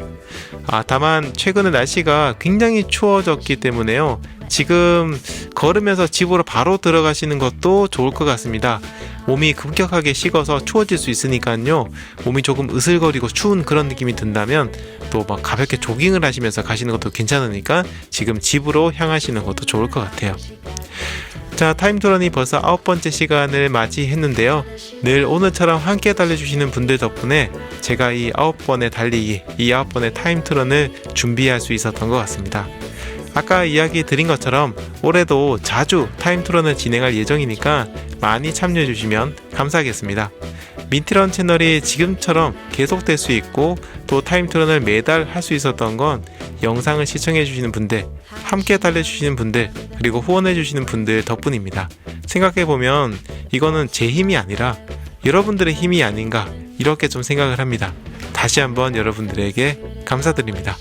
다만 최근에 날씨가 굉장히 추워졌기 때문에요. 지금 걸으면서 집으로 바로 들어가시는 것도 좋을 것 같습니다. 몸이 급격하게 식어서 추워질 수 있으니까요. 몸이 조금 으슬거리고 추운 그런 느낌이 든다면 또 막 가볍게 조깅을 하시면서 가시는 것도 괜찮으니까 지금 집으로 향하시는 것도 좋을 것 같아요. 자, 타임투런이 벌써 9번째 시간을 맞이했는데요. 늘 오늘처럼 함께 달려주시는 분들 덕분에 제가 이 9번의 달리기, 이 9번의 타임투런을 준비할 수 있었던 것 같습니다. 아까 이야기 드린 것처럼 올해도 자주 타임투런을 진행할 예정이니까 많이 참여해 주시면 감사하겠습니다. 민트런 채널이 지금처럼 계속될 수 있고 또 타임투런을 매달 할 수 있었던 건 영상을 시청해 주시는 분들, 함께 달려주시는 분들, 그리고 후원해 주시는 분들 덕분입니다. 생각해보면 이거는 제 힘이 아니라 여러분들의 힘이 아닌가 이렇게 좀 생각을 합니다. 다시 한번 여러분들에게 감사드립니다.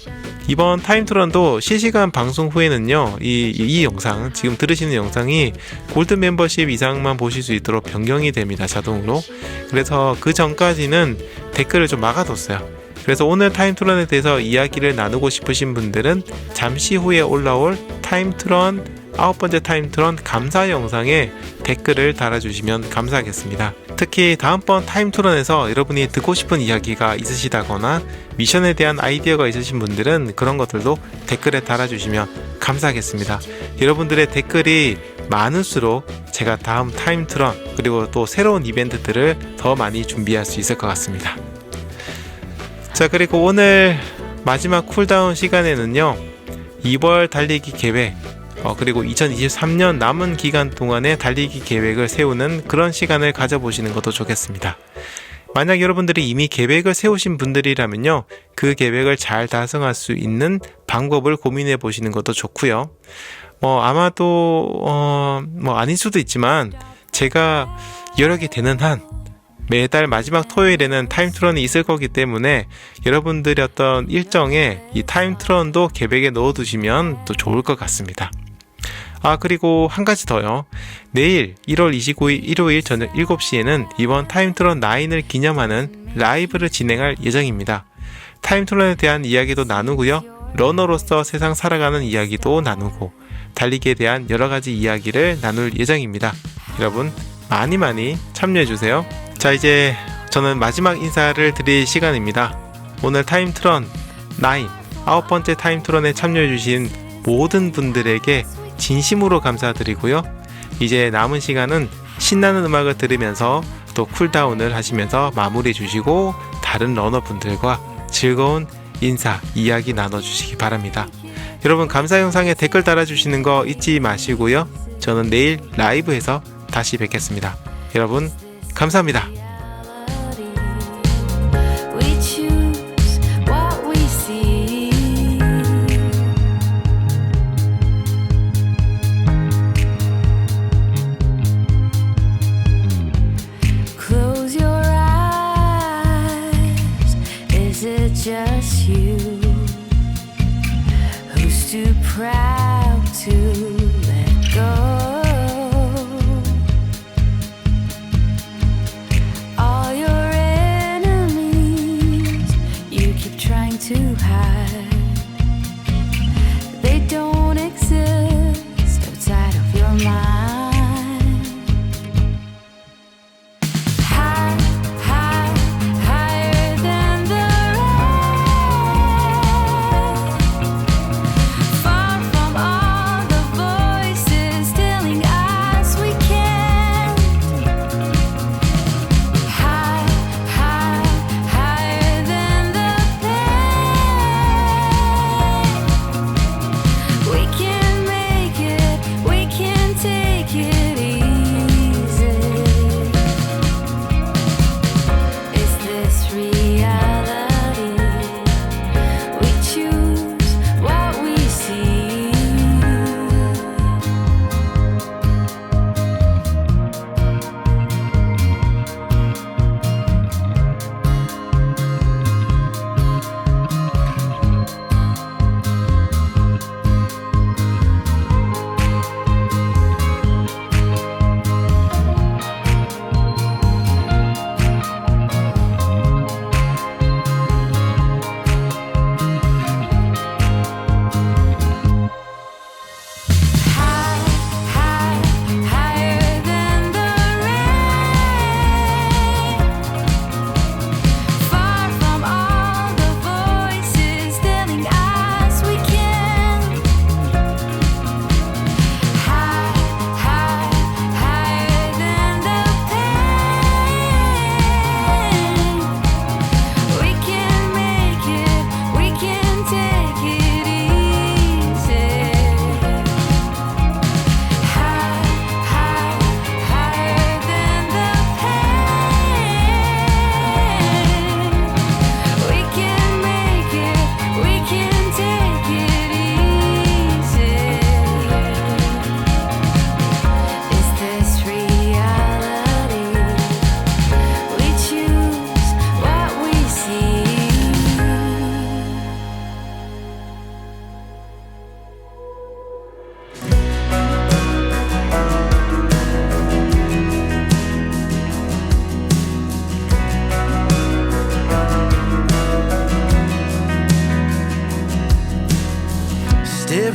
이번 타임투런도 실시간 방송 후에는요, 이 영상, 지금 들으시는 영상이 골드 멤버십 이상만 보실 수 있도록 변경이 됩니다. 자동으로. 그래서 그 전까지는 댓글을 좀 막아뒀어요. 그래서 오늘 타임투런에 대해서 이야기를 나누고 싶으신 분들은 잠시 후에 올라올 타임투런 9번째 타임투런 감사 영상에 댓글을 달아주시면 감사하겠습니다. 특히 다음번 타임투런에서 여러분이 듣고 싶은 이야기가 있으시다거나 미션에 대한 아이디어가 있으신 분들은 그런 것들도 댓글에 달아주시면 감사하겠습니다. 여러분들의 댓글이 많을수록 제가 다음 타임투런 그리고 또 새로운 이벤트들을 더 많이 준비할 수 있을 것 같습니다. 자, 그리고 오늘 마지막 쿨다운 시간에는요, 2월 달리기 계획 그리고 2023년 남은 기간 동안의 달리기 계획을 세우는 그런 시간을 가져보시는 것도 좋겠습니다. 만약 여러분들이 이미 계획을 세우신 분들이라면요, 그 계획을 잘 달성할 수 있는 방법을 고민해 보시는 것도 좋고요. 아마도 아닐 수도 있지만 제가 여력이 되는 한 매달 마지막 토요일에는 타임투런이 있을 거기 때문에 여러분들의 어떤 일정에 이 타임투런도 계획에 넣어두시면 또 좋을 것 같습니다. 그리고 한 가지 더요. 내일 1월 29일 일요일 저녁 7시에는 이번 타임투런 9을 기념하는 라이브를 진행할 예정입니다. 타임투런에 대한 이야기도 나누고요. 러너로서 세상 살아가는 이야기도 나누고 달리기에 대한 여러가지 이야기를 나눌 예정입니다. 여러분 많이 참여해주세요. 자, 이제 저는 마지막 인사를 드릴 시간입니다. 오늘 타임투런 9번째 타임투런에 참여해주신 모든 분들에게 진심으로 감사드리고요. 이제 남은 시간은 신나는 음악을 들으면서 또 쿨다운을 하시면서 마무리해 주시고 다른 러너분들과 즐거운 인사, 이야기 나눠주시기 바랍니다. 여러분 감사 영상에 댓글 달아주시는 거 잊지 마시고요. 저는 내일 라이브에서 다시 뵙겠습니다. 여러분 감사합니다. We choose what we see. Close your eyes. Is it just you who's too proud to let go?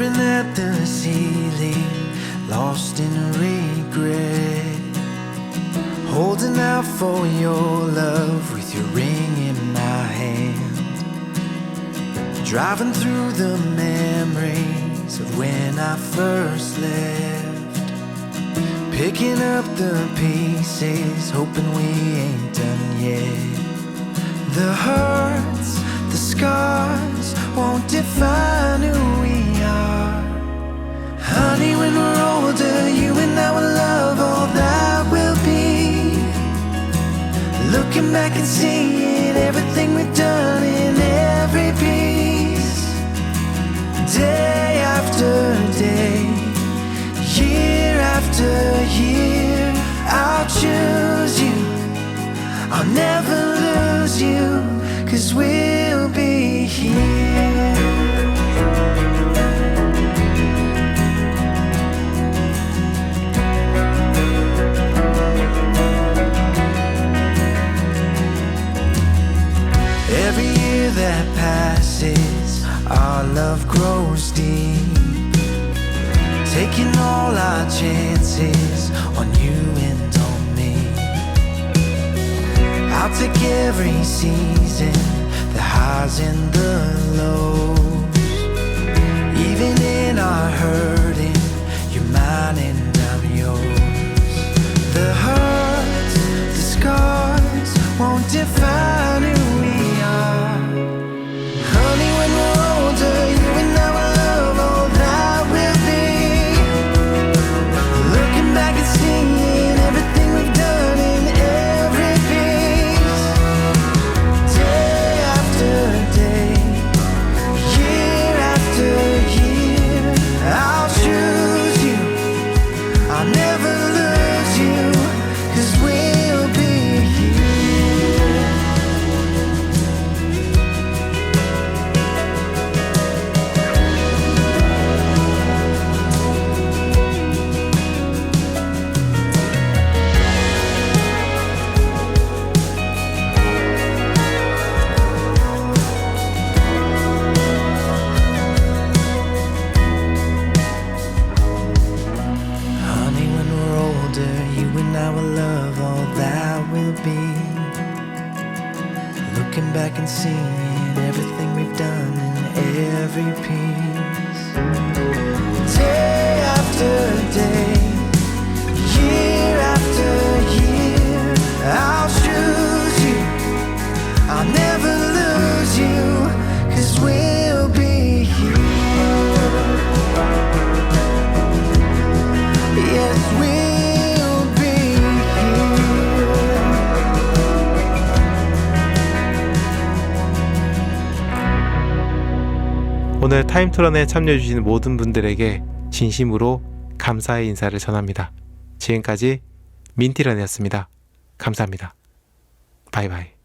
Staring at the ceiling, lost in regret. Holding out for your love with your ring in my hand. Driving through the memories of when I first left. Picking up the pieces, hoping we ain't done yet. The hurts, the scars won't define who we are. Honey, when we're older, you and I will love all that will be. Looking back and seeing everything we've done in every piece. Day after day, year after year, I'll choose you. I'll never lose you, 'cause we'll be here. Every year that passes, our love grows deep. Taking all our chances on you and on me. I'll take every season, the highs and the lows. Even in our hurting, you're mine and I'm yours. The hurts, the scars won't define who we are. Honey, when we're older, you and I will love all that will be. Looking back and seeing everything we've done in every piece. Day after day, year after year, I'll choose you. I'll never lose you, 'cause we'll be here. Honey, when we're older, you and I will love all that will be. Looking back and seeing everything we've done in every piece. Day after day, year after year, I'll choose you. I'll never lose you, 'cause we'll be here. Yes, we'll be here. 오늘 타임트런에 참여해주신 모든 분들에게 진심으로 감사의 인사를 전합니다. 지금까지 민티런이었습니다. 감사합니다. 바이바이.